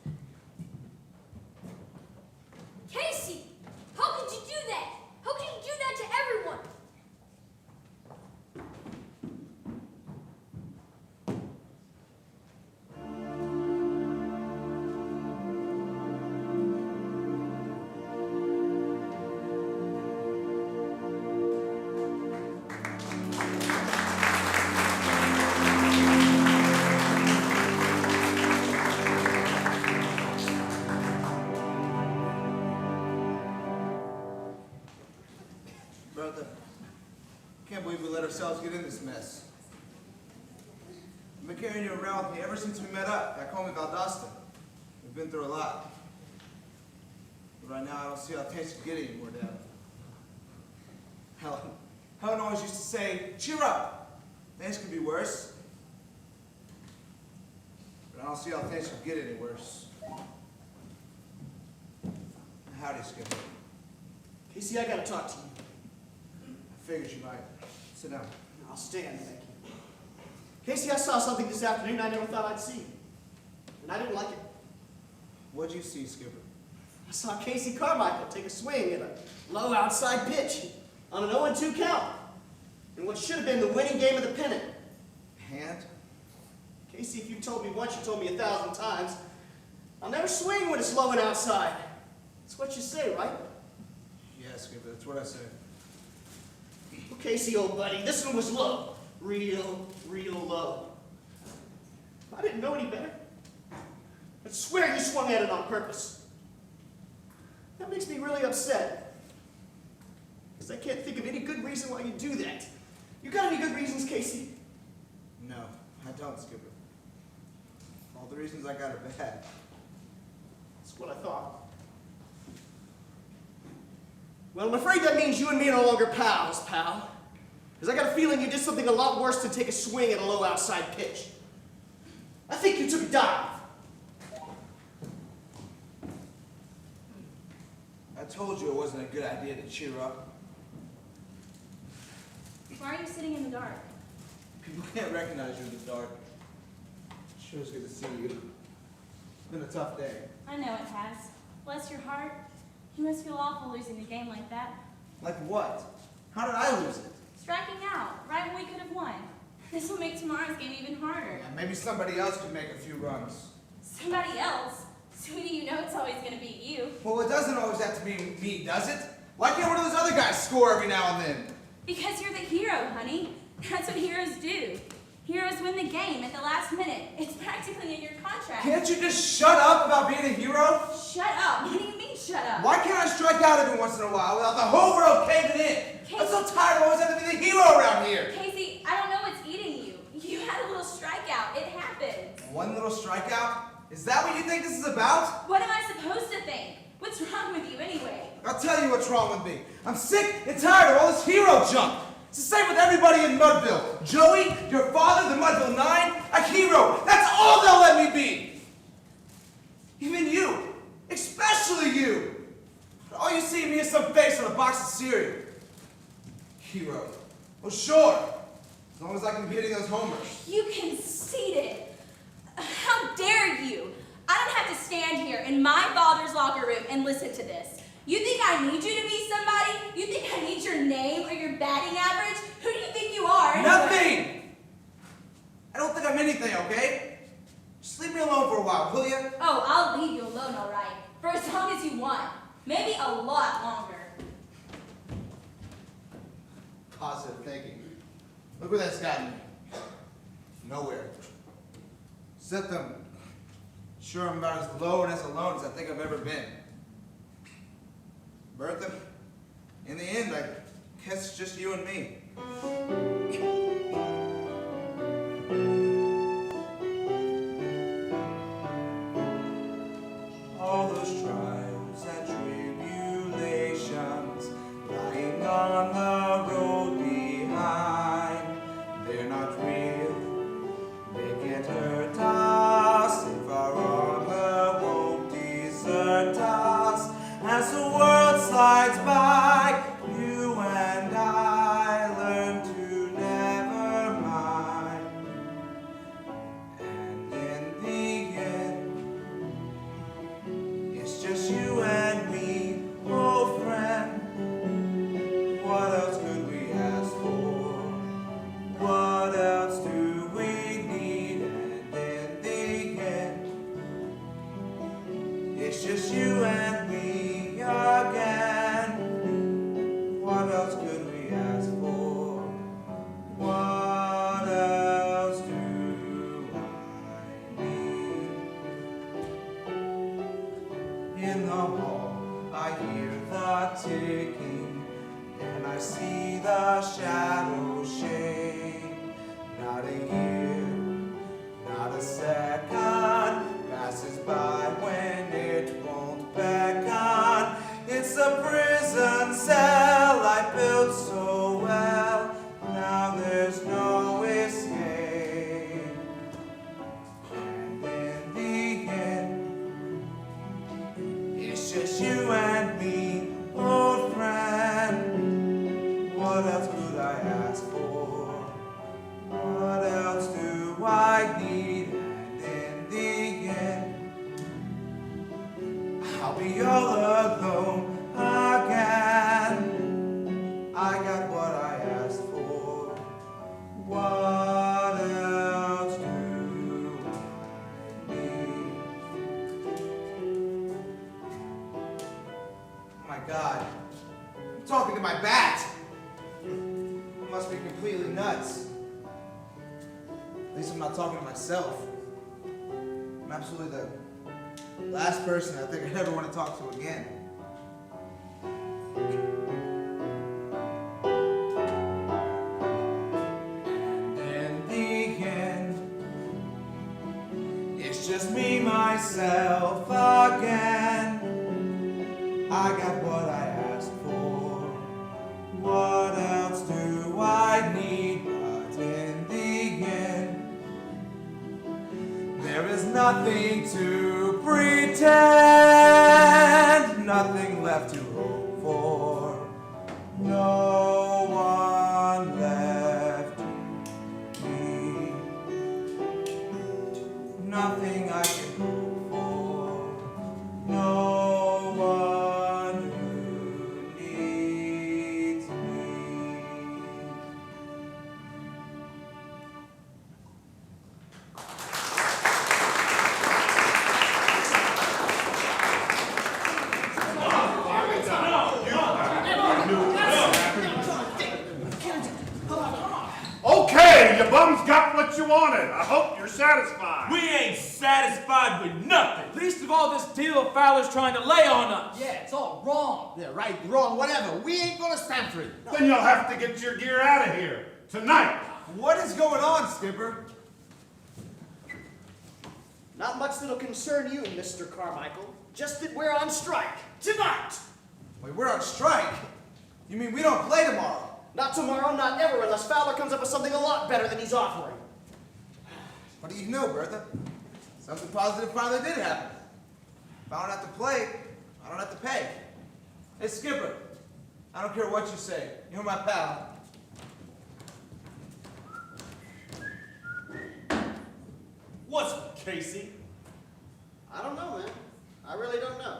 Casey, how could you do that? How could you do that to everyone? Brother, can't believe we let ourselves get in this mess. I've been carrying you around with me ever since we met up back home in Valdosta. We've been through a lot. But right now, I don't see how things can get any more down. Helen always used to say, cheer up. Things could be worse. But I don't see how things could get any worse. Howdy, Skipper. Casey, I gotta talk to you. I figured you might. Sit down. I'll stand, thank you. Casey, I saw something this afternoon I never thought I'd see. And I didn't like it. What'd you see, Skipper? I saw Casey Carmichael take a swing at a low outside pitch on an 0-2 count in what should have been the winning game of the pennant. Hand? Casey, if you told me once, you told me 1,000 times. I'll never swing when it's low and outside. That's what you say, right? Yeah, Skipper, that's what I said. Well, Casey, old buddy, this one was low. Real low. I didn't know any better. I swear you swung at it on purpose. That makes me really upset. Because I can't think of any good reason why you do that. You got any good reasons, Casey? No, I don't, Skipper. All the reasons I got are bad. That's what I thought. Well, I'm afraid that means you and me are no longer pals, pal. Because I got a feeling you did something a lot worse than take a swing at a low outside pitch. I think you took a dive. I told you it wasn't a good idea to cheer up. Why are you sitting in the dark? People can't recognize you in the dark. Sure is good to see you. It's been a tough day. I know it has. Bless your heart. You must feel awful losing a game like that. Like what? How did I lose it? Striking out, right when we could have won. This will make tomorrow's game even harder. Yeah, maybe somebody else could make a few runs. Somebody else? Sweetie, you know it's always going to be you. Well, it doesn't always have to be me, does it? Why can't one of those other guys score every now and then? Because you're the hero, honey. That's what heroes do. Heroes win the game at the last minute. It's practically in your contract. Can't you just shut up about being a hero? Shut up. What do you mean, shut up? Why can't I strike out every once in a while without the whole world caving in? I'm so tired of always having to be the hero around here. Casey, I don't know what's eating you. You had a little strikeout. It happened. One little strikeout? Is that what you think this is about? What am I supposed to think? What's wrong with you anyway? I'll tell you what's wrong with me. I'm sick and tired of all this hero junk. It's the same with everybody in Mudville. Joey, your father, the Mudville Nine, a hero. That's all they'll let me be. Even you. Especially you. All you see in me is some face on a box of cereal. Hero. Well, sure. As long as I can be hitting those homers. You conceited. How dare you? I don't have to stand here in my father's locker room and listen to this. You think I need you to be somebody? You think I need your name or your batting average? Who do you think you are? Anyway? Nothing! I don't think I'm anything, okay? Just leave me alone for a while, will you? Oh, I'll leave you alone, all right. For as long as you want. Maybe a lot longer. Positive thinking. Look where that's gotten me. Nowhere. Except I'm sure I'm about as low and as alone as I think I've ever been. Bertha, in the end, I guess it's just you and me. All those trials and tribulations lying on the road behind, they're not real, they can't hurt us if our armor won't desert us. As the world slides by, you and I learn to never mind. And in the end, it's just you and me, old friend. What else could we ask for? What else do we need? And in the end, it's just you and me again. What else could we ask for? What else do I need? In the hall, I hear the ticking, and I see the shadows shake. Not a year, not a second passes by when it won't beckon. It's a prison cell I built so well. Now there's no escape. And in the end, it's just you and me, old friend. What else could I ask for? What else do I need? And in the end, I'll be all alone again. I got what I asked for. What else do I need? Oh my God. I'm talking to my bat. I must be completely nuts. At least I'm not talking to myself. I'm absolutely the last person I think I'd ever want to talk to again. And in the end, it's just me, myself again. I got what I asked for. What else do I need? But in the end, there is nothing to pretend, nothing left to hope for, no one left to me, nothing I can hope for, no one who needs me. Okay, you bums got what you wanted. I hope you're satisfied. We ain't satisfied with nothing. Least of all this deal Fowler's trying to lay on us. Yeah, it's all wrong. Yeah, right, wrong, whatever. We ain't gonna stand for it. Then you'll have to get your gear out of here. Tonight. What is going on, Skipper? Not much that'll concern you, Mr. Carmichael. Just that we're on strike. Tonight! Wait, we're on strike? You mean we don't play tomorrow? Not tomorrow, not ever, unless Fowler comes up with something a lot better than he's offering. What do you know, Bertha? Something positive finally did happen. If I don't have to play, I don't have to pay. Hey, Skipper, I don't care what you say. You're my pal. What's with Casey? I don't know, man. I really don't know.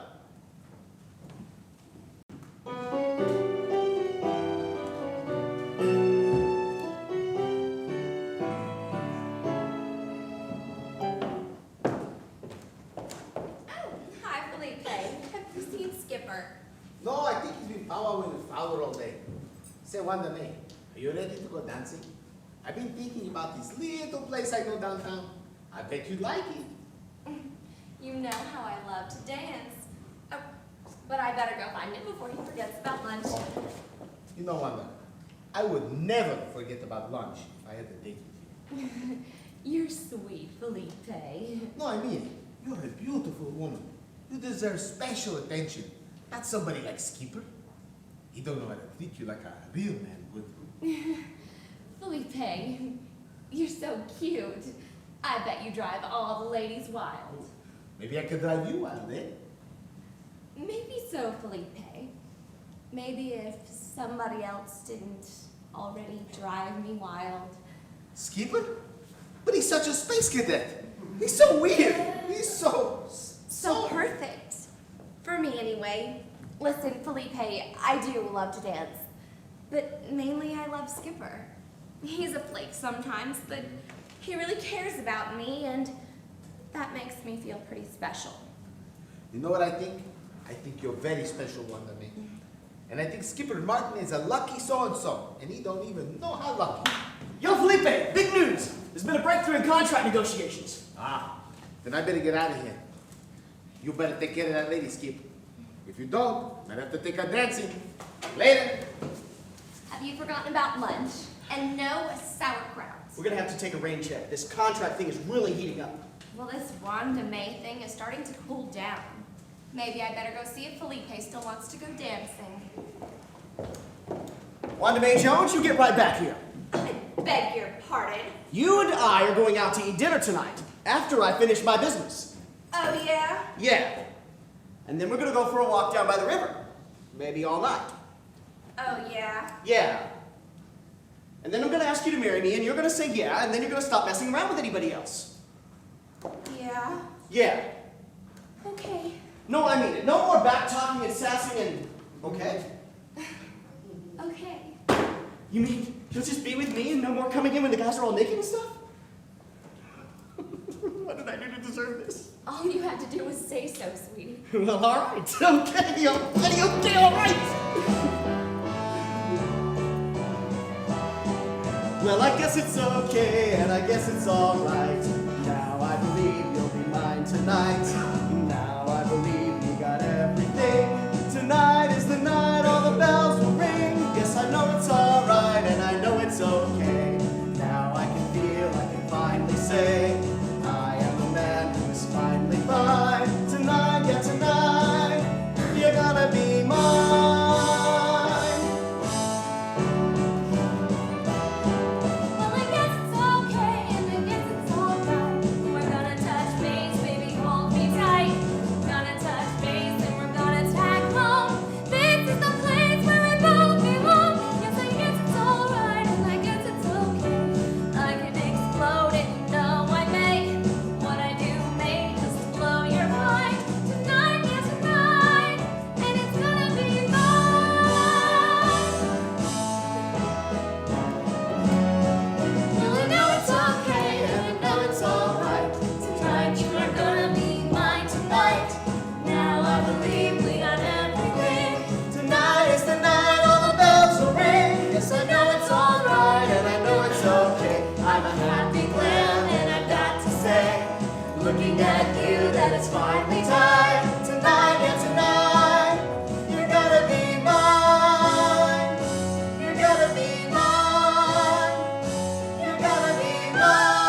No, I think he's been powwowing with Fowler all day. Say, Wanda May, are you ready to go dancing? I've been thinking about this little place I know downtown. I bet you'd like it. You know how I love to dance. Oh, but I better go find him before he forgets about lunch. You know, Wanda, I would never forget about lunch if I had a date with you. You're sweet, Felipe. No, I mean, you're a beautiful woman. You deserve special attention. Not somebody like Skipper. He don't know how to treat you like a real man would. Felipe, you're so cute. I bet you drive all the ladies wild. Maybe I could drive you wild, eh? Maybe so, Felipe. Maybe if somebody else didn't already drive me wild. Skipper? But he's such a space cadet. He's so weird. He's so perfect. For me, anyway. Listen, Felipe, I do love to dance. But mainly I love Skipper. He's a flake sometimes, but he really cares about me, and that makes me feel pretty special. You know what I think? I think you're very special one to me. And I think Skipper Martin is a lucky so-and-so, and he don't even know how lucky. Yo, Felipe, big news. There's been a breakthrough in contract negotiations. Ah, then I better get out of here. You better take care of that lady, Skip. If you don't, I'd have to take her dancing. Later. Have you forgotten about lunch? And no sauerkraut. We're gonna have to take a rain check. This contract thing is really heating up. Well, this Wanda May thing is starting to cool down. Maybe I better go see if Felipe still wants to go dancing. Wanda Mae Jones, you get right back here. I beg your pardon. You and I are going out to eat dinner tonight, after I finish my business. Oh, yeah? Yeah. And then we're gonna go for a walk down by the river. Maybe all night. Oh, yeah? Yeah. And then I'm gonna ask you to marry me, and you're gonna say yeah, and then you're gonna stop messing around with anybody else. Yeah? Yeah. Okay. No, I mean it. No more back-talking and sassing and... Okay? Okay. You mean you'll just be with me and no more coming in when the guys are all naked and stuff? What did I do to deserve this? All you had to do was say so, sweetie. Well, all right. Okay, okay, all right. Well, I guess it's okay, and I guess it's all right. Now I believe you'll be mine tonight. Now I believe we got everything. Tonight is the night all the bells will ring. Yes, I know it's all right, and I know it's okay. Now I can feel, I can finally say, I am the man who is finally fine. Tonight, yeah, tonight, you're gonna be mine. Well, I guess it's okay, and I guess it's all right. We're gonna touch base, baby, hold me tight. Gonna touch base, and we're gonna tag home. This is the place where we both belong. Yes, I guess it's all right, and I guess it's okay. I can explode it, you know I may. What I do may just blow your mind. Tonight, yeah, tonight, and it's gonna be mine. Well, I know it's okay, and I know it's all right. Tonight, you are gonna be mine tonight. Now I believe we got everything. Tonight is the night all the bells will ring. Yes, I know it's all right, and I know it's okay. I'm a happy clam, and I've got to say, looking at you, that it's finally time. Tonight, yeah, tonight, you're gonna be mine. You're gonna be mine. You're gonna be mine.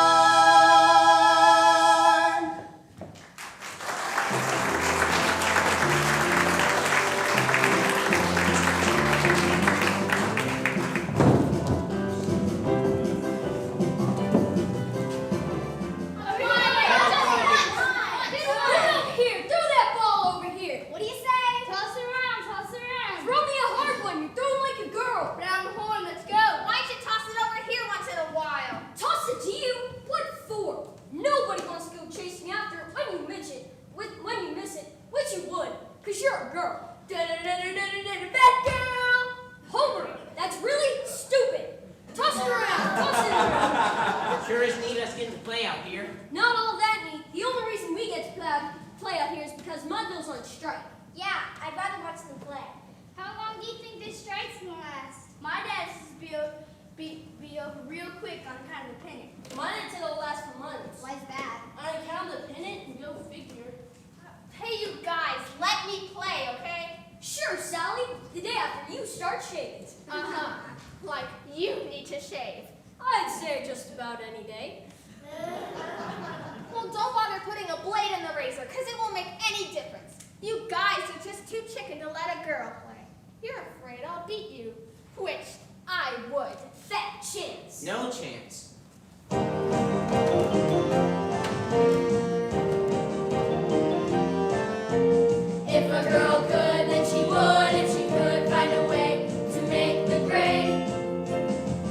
Here, throw that ball over here. What do you say? Toss it around, toss it around. Throw me a hard one. You're throwing like a girl. Round the horn, let's go. Why don't you toss it over here once in a while? Toss it to you? What for? Nobody wants to go chasing after it when you miss it. When you miss it, which you would, because you're a girl. Bad girl. Homer, that's really stupid. Toss it around, toss it around. Sure is neat us getting to play out here. Not all that neat. The only reason we get to play out here is because Mudville's on strike. Yeah, I'd rather watch them play. How long do you think this strike's gonna last? My dad's be over real quick on kind of a pennant. Mine said it'll last for months. Why's that? I count the pennant and go figure. Hey, you guys, let me play, okay? Sure, Sally. The day after you start shaving. Like you need to shave. I'd say just about any day. Well, don't bother putting a blade in the razor, because it won't make any difference. You guys are just too chicken to let a girl play. You're afraid I'll beat you, which I would. Fat chance. No chance. If a girl could, then she would, if she could find a way to make the grade.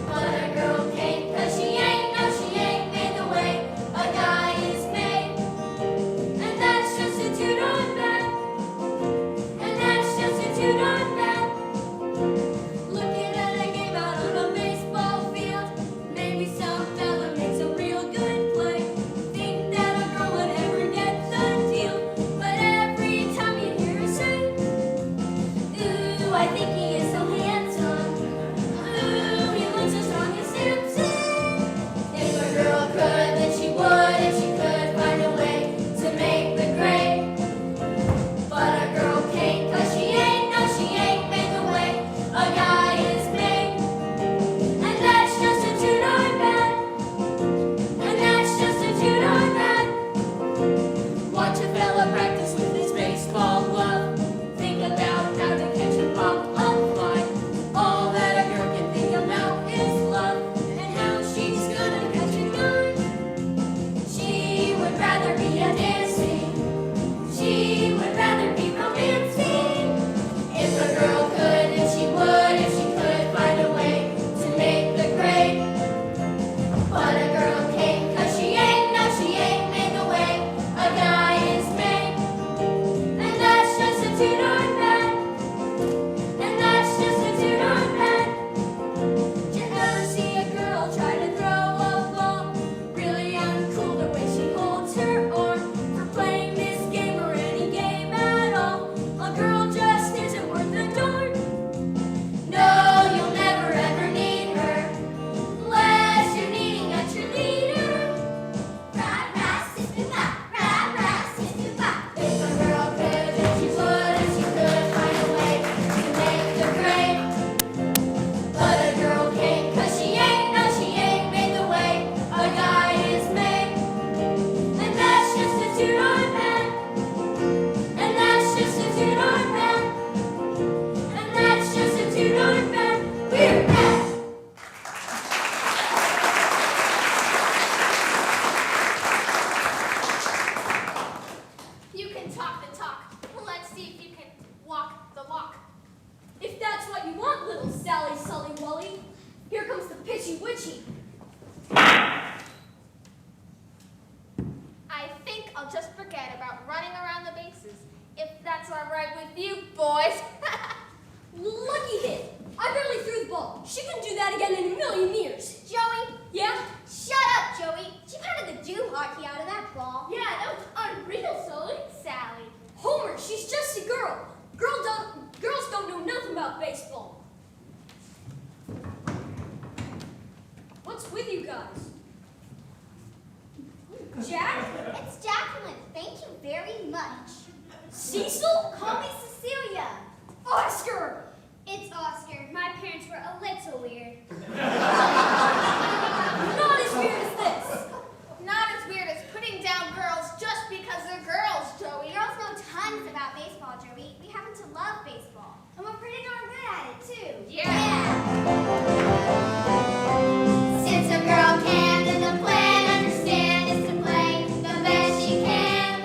But a girl can't, 'cause she ain't, no, she ain't made the way a guy is made. And that's just a too darn bad. And that's just a too darn bad. Looking at a game out on a baseball field, maybe some fella makes a real good play. Think that a girl would ever get the deal, but every time you hear her say, ooh, I think he is so handsome. Ooh, he looks so strong and Simpson. If a girl could, then she would, if she could find a way to make the grade. But a girl can't, 'cause she ain't, no, she ain't made the way a guy is made. And that's just a too darn bad. And that's just a too darn bad. Watch a fella practice with his baseball glove. Think about how to catch a ball up fly. All that a girl can think about is love and how she's gonna catch a gun. She would rather be a dancing. She would rather be romancing. If a girl could, then she would, if she could find a way to make the grade. But a girl can't, 'cause she ain't, no, she ain't made the way a guy is made. And that's just a too darn bad. And that's just a too darn bad. Did you ever see a girl try to throw a ball? Really uncool the way she holds her arm. For playing this game or any game at all, a girl just isn't worth a darn. No, you'll never ever need her, unless you're needing a cheerleader. Rah, rah, sister, bop, rah, rah, sister, bop. If a girl could, then she would, if she could find a way to make the grade. But a girl can't, 'cause she ain't, no, she ain't made the way a guy is made. And that's just a too darn bad. And that's just a too darn bad. And that's just a too darn bad. We're bad. You can talk the talk. Let's see if you can walk the walk. If that's what you want, little Sally Sully Wully, here comes the pitchy witchy. I think I'll just forget about running around the bases, if that's all right with you, boys. Lucky hit. I barely threw the ball. She couldn't do that again in a million years. Joey, Yeah? shut up, Joey. She pounded the doohickey out of that ball. Yeah, that was unreal, Sully. Sally. Homer, she's just a girl. Girls don't know nothing about baseball. What's with you guys? Jack? It's Jacqueline. Thank you very much. Cecil? Call me Cecilia. Oscar! It's Oscar. My parents were a little weird. Not as weird as this. Not as weird as putting down girls just because they're girls, Joey. Girls know tons about baseball, Joey. We happen to love baseball. And we're pretty darn good at it, too. Yeah. Since a girl can, then the plan, understand, is to play the best she can.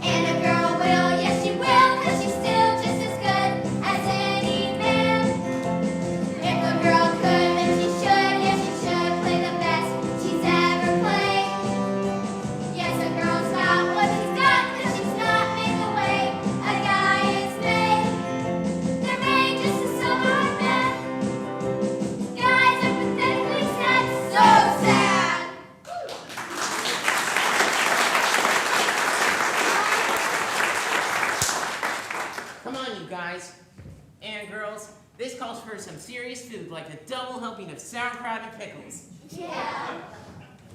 And a girl will, yes she will, 'cause she's still just as good as any man. If a girl could, then she should. talking of sauerkraut and pickles. Yeah.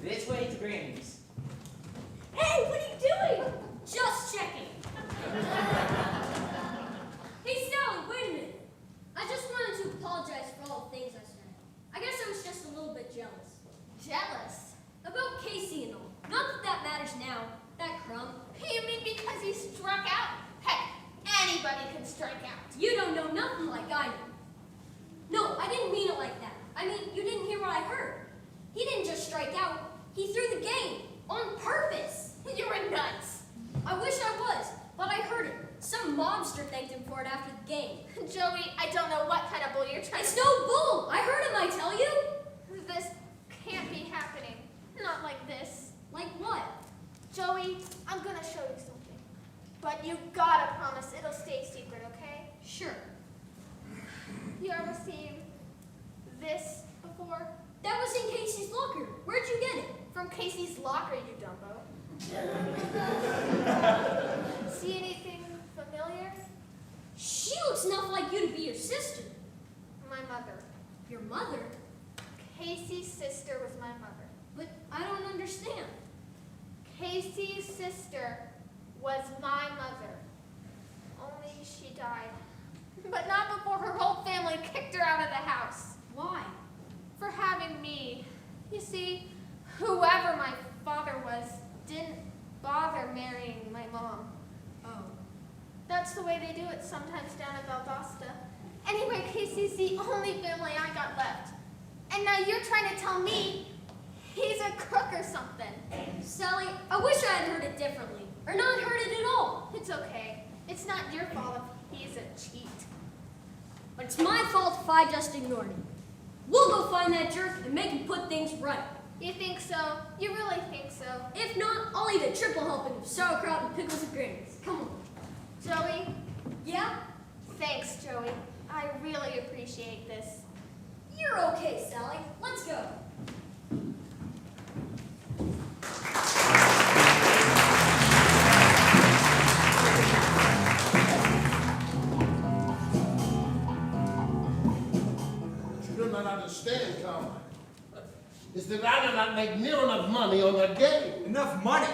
This way to Granny's. Hey, what are you doing? Just checking. Hey, Sally, wait a minute. I just wanted to apologize for all the things I said. I guess I was just a little bit jealous. Jealous? About Casey and all. Not that that matters now. That crumb. You mean because he struck out? Heck, anybody can strike out. You don't know nothing like I do. No, I didn't mean it like that. I mean, you didn't hear what I heard. He didn't just strike out. He threw the game. On purpose. You were nuts. I wish I was, but I heard it. Some mobster thanked him for it after the game. Joey, I don't know what kind of bull you're trying It's to... no bull. I heard him, I tell you. This can't be happening. Not like this. Like what? Joey, I'm gonna show you something. But you gotta promise it'll stay secret, okay? Sure. You ever seen this before? That was in Casey's locker. Where'd you get it? From Casey's locker, you dumbo. See anything familiar? She looks enough like you to be your sister. My mother. Your mother? Casey's sister was my mother. But I don't understand. Casey's sister was my mother. Only she died. But not before her whole family kicked her out of the house. Why? For having me. You see, whoever my father was didn't bother marrying my mom. Oh. That's the way they do it sometimes down in Valdosta. Anyway, Casey's the only family I got left. And now you're trying to tell me he's a crook or something. Sally, I wish I had heard it differently. Or not heard it at all. It's okay. It's not your fault if he's a cheat. But it's my fault if I just ignored him. We'll go find that jerk and make him put things right. You think so? You really think so? If not, I'll eat a triple helping of sauerkraut and pickles and Granny's. Come on. Joey? Yeah? Thanks, Joey. I really appreciate this. You're okay, Sally. Let's go. What you do not understand, Carmine, is that I did not make near enough money on that game. Enough money?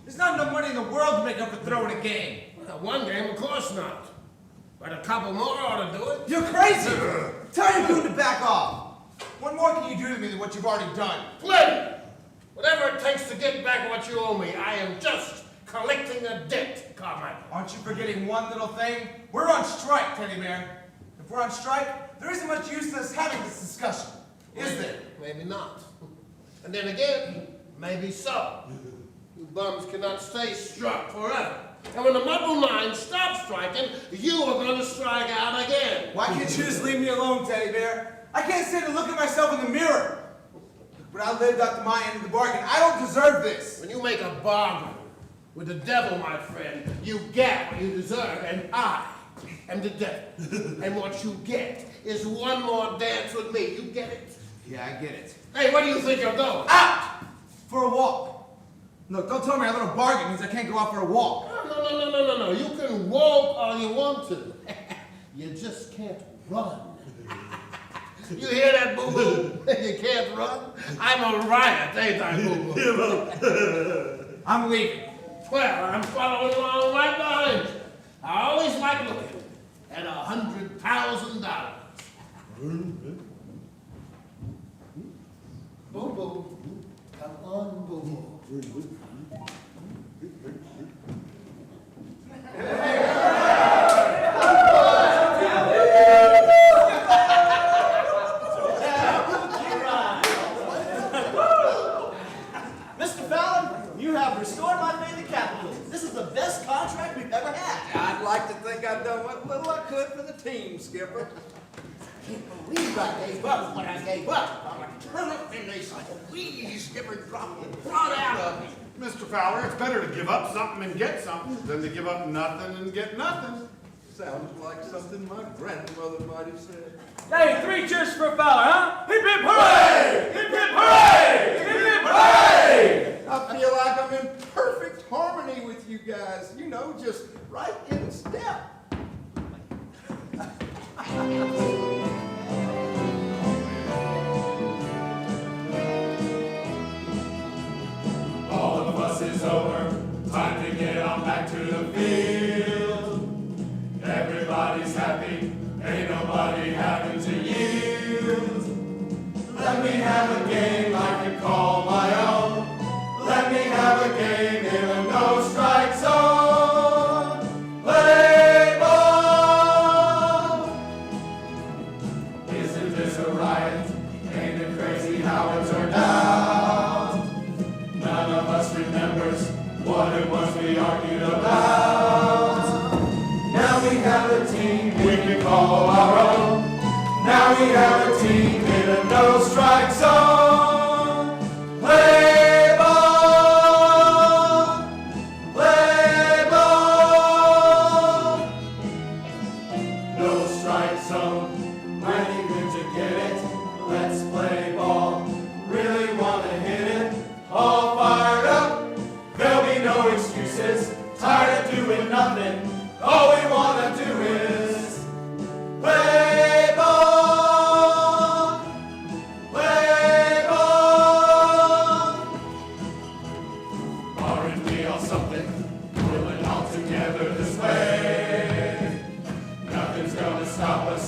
There's not enough money in the world to make up for throwing a game. Well, one game, of course not. But a couple more ought to do it. You're crazy! Tell your goon to back off. What more can you do to me than what you've already done? Plenty! Whatever it takes to get back what you owe me, I am just collecting a debt, Carmichael. Aren't you forgetting one little thing? We're on strike, Teddy Bear. If we're on strike, there isn't much use in us having this discussion, is there? Maybe not. And then again, maybe so. You bums cannot stay struck forever. And when the Mudville Nine stops striking, you are going to strike out again. Why can't you just leave me alone, Teddy Bear? I can't sit and look at myself in the mirror. But I lived up to my end of the bargain. I don't deserve this. When you make a bargain with the devil, my friend, you get what you deserve, and I am the devil. And what you get is one more dance with me. You get it? Yeah, I get it. Hey, where do you think you're going? Out! For a walk. Look, don't tell me a little bargain means I can't go out for a walk. No. You can walk all you want to. You just can't run. You hear that, boo-boo? You can't run? I'm a riot, ain't I, boo-boo? I'm leaving. Well, I'm following along right behind you. I always like looking at $100,000. Boo-boo, come on, boo-boo. Mr. Fallon, you have restored my faith in capitalism. This is the best contract we've ever had. I'd like to think I've done what little I could for the team, Skipper. I can't believe I gave up when I gave up. I'm a turnip and they squeeze Skipper dropped the blood out of me. Mr. Fowler, it's better to give up something and get something than to give up nothing and get nothing. Sounds like something my grandmother might have said. Hey, 3 cheers for Fowler, huh? Hip hip hooray! Hip hip hooray! Hip hip hooray! I feel like I'm in perfect harmony with you guys. You know, just right in step. the field. Everybody's happy, ain't nobody having to yield. Let me have a game I can call my own. Let me have a game in a no-strike zone. Play ball! Isn't this a riot? Ain't it crazy how it turned out? None of us remembers what it was we argued about. Now we have a team we can call our own. Now we have a team in a no-strike zone. Play ball! Play ball! No-strike zone. Mighty good to get it. Let's play ball. Really wanna hit it. All fired up. There'll be no excuses. Tired of doing nothing. All we wanna do is play ball. Play ball. Aren't we all something? Pulling all together this way. Nothing's gonna stop us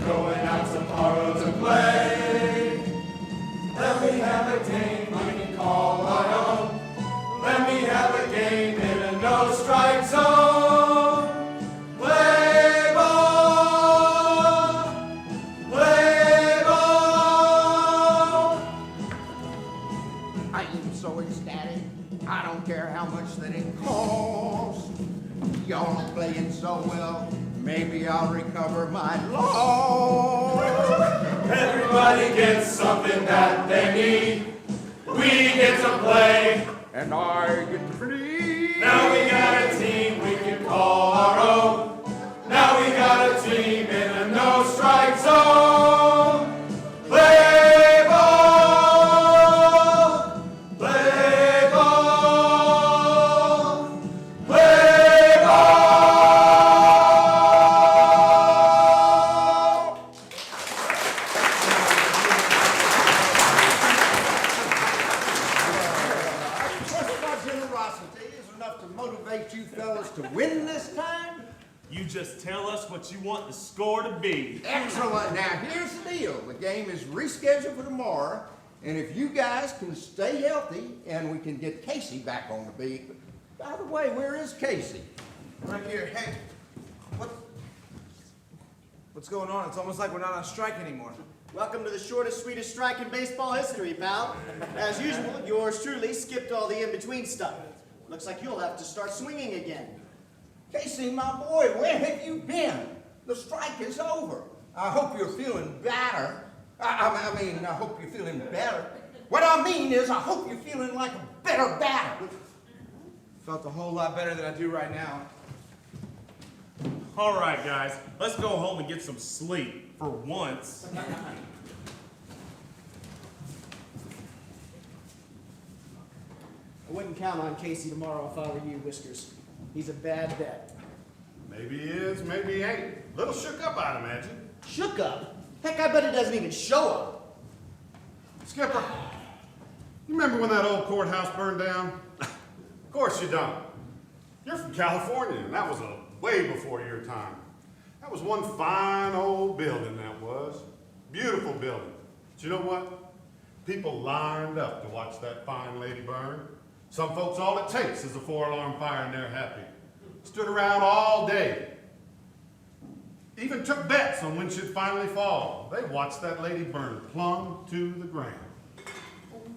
going out tomorrow to play. Let me have a game we can call our own. Let me have a game in a no-strike zone. Play ball. Play ball. I am so ecstatic. I don't care how much that it costs. Y'all are playing so well. Maybe I'll recover my loss. Everybody gets something that they need. We get to play. And I get to breathe. Now we got a team we can call our own. Now we got a team in a no-strike zone. Play ball. Play ball. Play ball. My generosity is enough to motivate you fellas to win this time. You just tell us what you want the score to be. Excellent. Now, here's the deal. The game is rescheduled for tomorrow, and if you guys can stay healthy and we can get Casey back on the beat. By the way, where is Casey? Right here. Hey, what's going on? It's almost like we're not on strike anymore. Welcome to the shortest, sweetest strike in baseball history, pal. As usual, yours truly skipped all the in-between stuff. Looks like you'll have to start swinging again. Casey, my boy, where have you been? The strike is over. I hope you're feeling better. I mean, I hope you're feeling better. What I mean is, I hope you're feeling like a better batter. Felt a whole lot better than I do right now. All right, guys, let's go home and get some sleep for once. I wouldn't count on Casey tomorrow if I were you, Whiskers. He's a bad bet. Maybe he is, maybe he ain't. Little shook up, I'd imagine. Shook up? Heck, I bet he doesn't even show up. Skipper, you remember when that old courthouse burned down? Of course you don't. You're from California, and that was way before your time. That was one fine old building, that was. Beautiful building. But you know what? People lined up to watch that fine lady burn. Some folks, all it takes is a 4-alarm fire and they're happy. Stood around all day. Even took bets on when she'd finally fall. They watched that lady burn plumb to the ground.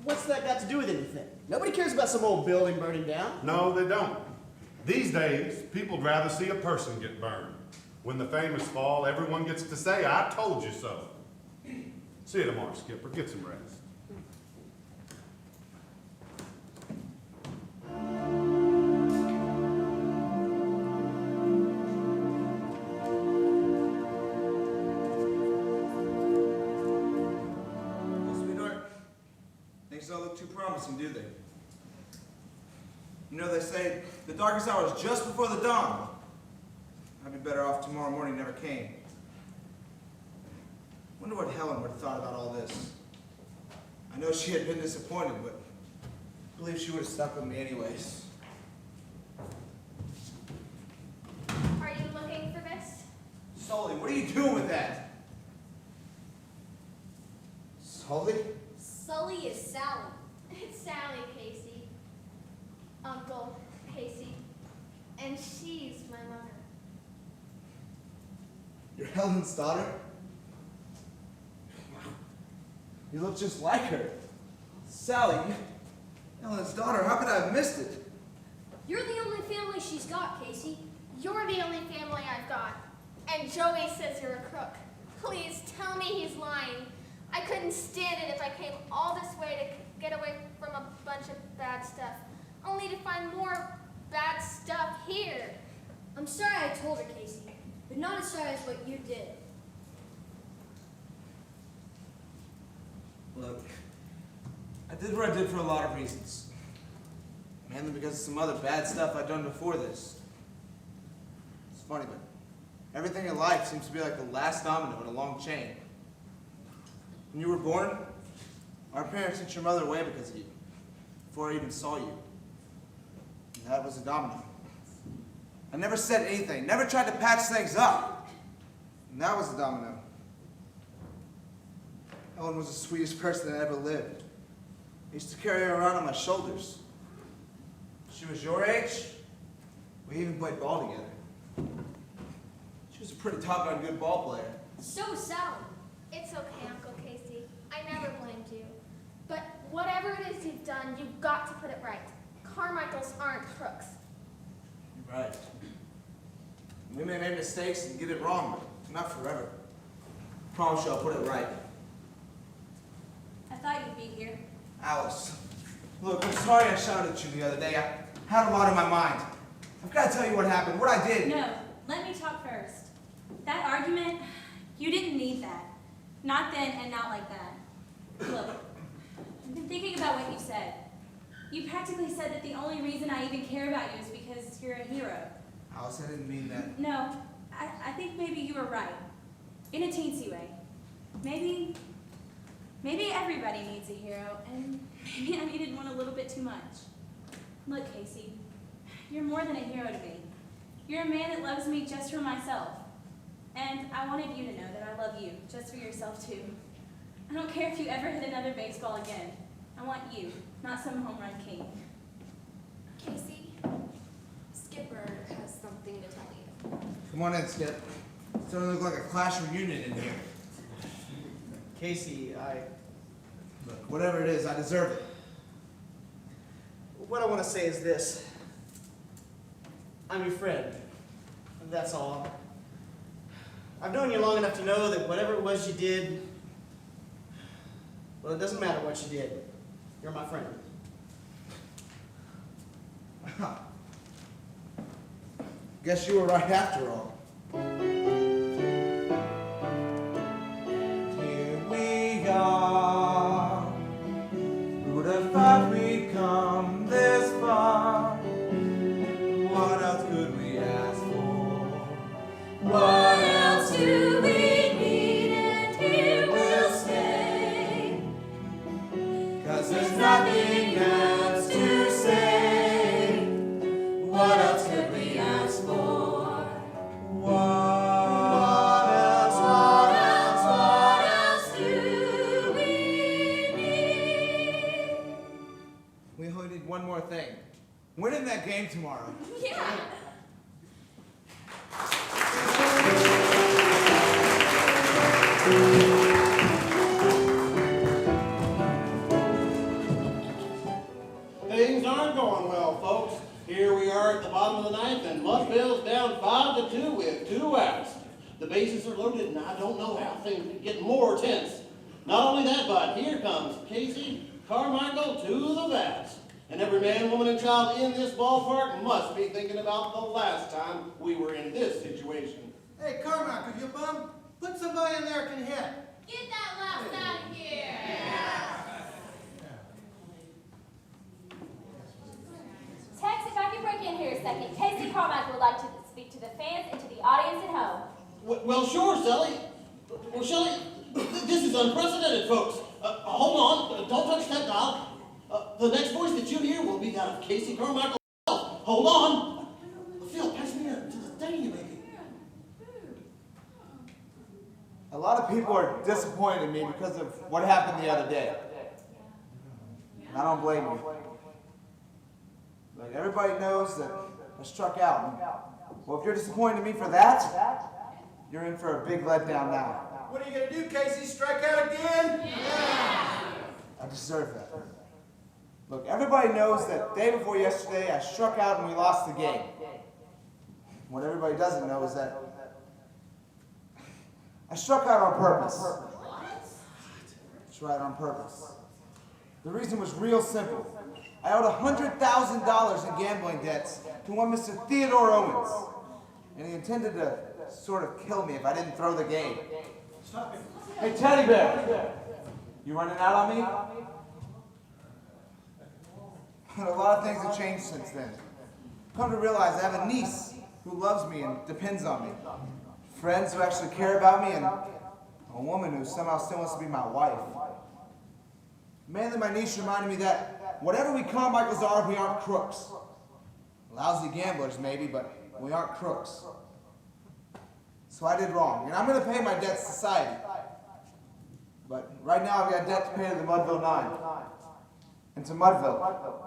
What's that got to do with anything? Nobody cares about some old building burning down. No, they don't. These days, people'd rather see a person get burned. When the famous fall, everyone gets to say, I told you so. See you tomorrow, Skipper. Get some rest. Things don't look too promising, do they? You know, they say the darkest hour is just before the dawn. I'd be better off tomorrow morning never came. Wonder what Helen would have thought about all this. I know she had been disappointed, but I believe she would have stuck with me anyways. Sully, what are you doing with that? Sully? Sully is Sally. It's Sally, Casey. Uncle Casey. And she's my mother. You're Helen's daughter? You look just like her. Sally, Helen's daughter, how could I have missed it? You're the only family she's got, Casey. You're the only family I've got. And Joey says you're a crook. Please tell me he's lying. I couldn't stand it if I came all this way to get away from a bunch of bad stuff, only to find more bad stuff here. I'm sorry I told her, Casey, but not as sorry as what you did. Look, I did what I did for a lot of reasons. Mainly because of some other bad stuff I'd done before this. It's funny, but everything in life seems to be like the last domino in a long chain. When you were born, our parents sent your mother away because of you, before I even saw you. And that was a domino. I never said anything, never tried to patch things up. And that was a domino. Helen was the sweetest person that ever lived. I used to carry her around on my shoulders. She was your age. We even played ball together. She was a pretty top-gun good ball player. So was Sally. It's okay, Uncle Casey. I never blamed you. But whatever it is you've done, you've got to put it right. Carmichaels aren't crooks. You're right. We may make mistakes and get it wrong, but not forever. I promise you I'll put it right. I thought you'd be here. Alice, look, I'm sorry I shouted at you the other day. I had a lot on my mind. I've got to tell you what happened, what I did. No, let me talk first. That argument, you didn't need that. Not then and not like that. Look, I've been thinking about what you said. You practically said that the only reason I even care about you is because you're a hero. Alice, I didn't mean that. No, I think maybe you were right. In a teensy way. Maybe everybody needs a hero, and maybe I needed one a little bit too much. Look, Casey, you're more than a hero to me. You're a man that loves me just for myself. And I wanted you to know that I love you, just for yourself too. I don't care if you ever hit another baseball again. I want you, not some home run king. Casey, Skipper has something to tell you. Come on in, Skip. It's starting to look like a class reunion in here. Casey, Look, whatever it is, I deserve it. what I want to say is this. I'm your friend. That's all. I've known you long enough to know that whatever it was you did, well, it doesn't matter what you did. You're my friend. Guess you were right after all. Here we are. Who'd have thought we'd come this far? What else could we ask for? What else do we need? And here we'll stay. 'Cause there's nothing else to say. What else could we ask for? What else do we need? We only need one more thing. Winning that game tomorrow. Yeah. Things aren't going well, folks. Here we are at the bottom of the ninth, and Mudville's down 5-2 with 2 outs. The bases are loaded, and I don't know how things could get more tense. Not only that, but here comes Casey Carmichael to the bats. And every man, woman, and child in this ballpark must be thinking about the last time we were in this situation. Hey, Carmichael, you bum? Put somebody in there can hit. Get that laugh out of here. Tex, if I could break in here a second. Casey Carmichael would like to speak to the fans and to the audience at home. Well, sure, Sally. Well, Shelley, this is unprecedented, folks. Hold on. Don't touch that dial. The next voice that you hear will be that of Casey Carmichael. Hold on. Phil, pass me to the thing you making. A lot of people are disappointed in me because of what happened the other day. And I don't blame you. Like, everybody knows that I struck out. Well, if you're disappointed in me for that, you're in for a big letdown now. What are you gonna do, Casey? Strike out again? I deserve that. Look, everybody knows that day before yesterday, I struck out and we lost the game. What everybody doesn't know is that I struck out on purpose. That's right, on purpose. The reason was real simple. I owed $100,000 in gambling debts to one Mr. Theodore Owens, and he intended to sort of kill me if I didn't throw the game. Hey, Teddy Bear, you running out on me? But a lot of things have changed since then. Come to realize I have a niece who loves me and depends on me. Friends who actually care about me, and a woman who somehow still wants to be my wife. Mainly my niece reminded me that whatever we Carmichaels are, we aren't crooks. Lousy gamblers maybe, but we aren't crooks. So I did wrong, and I'm going to pay my debt to society. But right now I've got debt to pay to the Mudville 9. And to Mudville.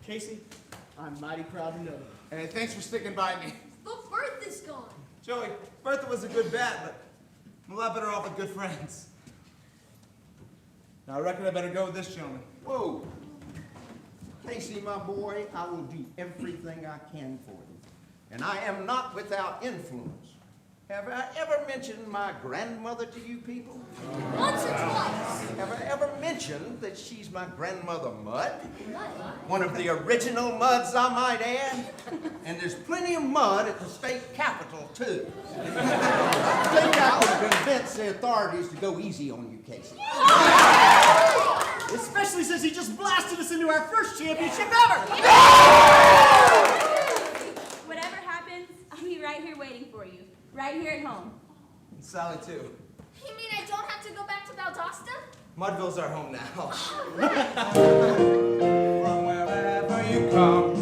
Casey, I'm mighty proud to know you. Hey, thanks for sticking by me. But Bertha's gone. Joey, Bertha was a good bat, but I'm a lot better off with good friends. Now I reckon I better go with this gentleman. Whoa. Casey, my boy, I will do everything I can for you. And I am not without influence. Have I ever mentioned my grandmother to you people? Once or twice. Have I ever mentioned that she's my grandmother Mud? One of the original Muds, I might add. And there's plenty of mud at the state capitol, too. I think I could convince the authorities to go easy on you, Casey. Especially since he just blasted us into our first championship ever! Whatever happens, I'll be right here waiting for you. Right here at home. And Sally, too. You mean I don't have to go back to Valdosta? Mudville's our home now. From wherever you come,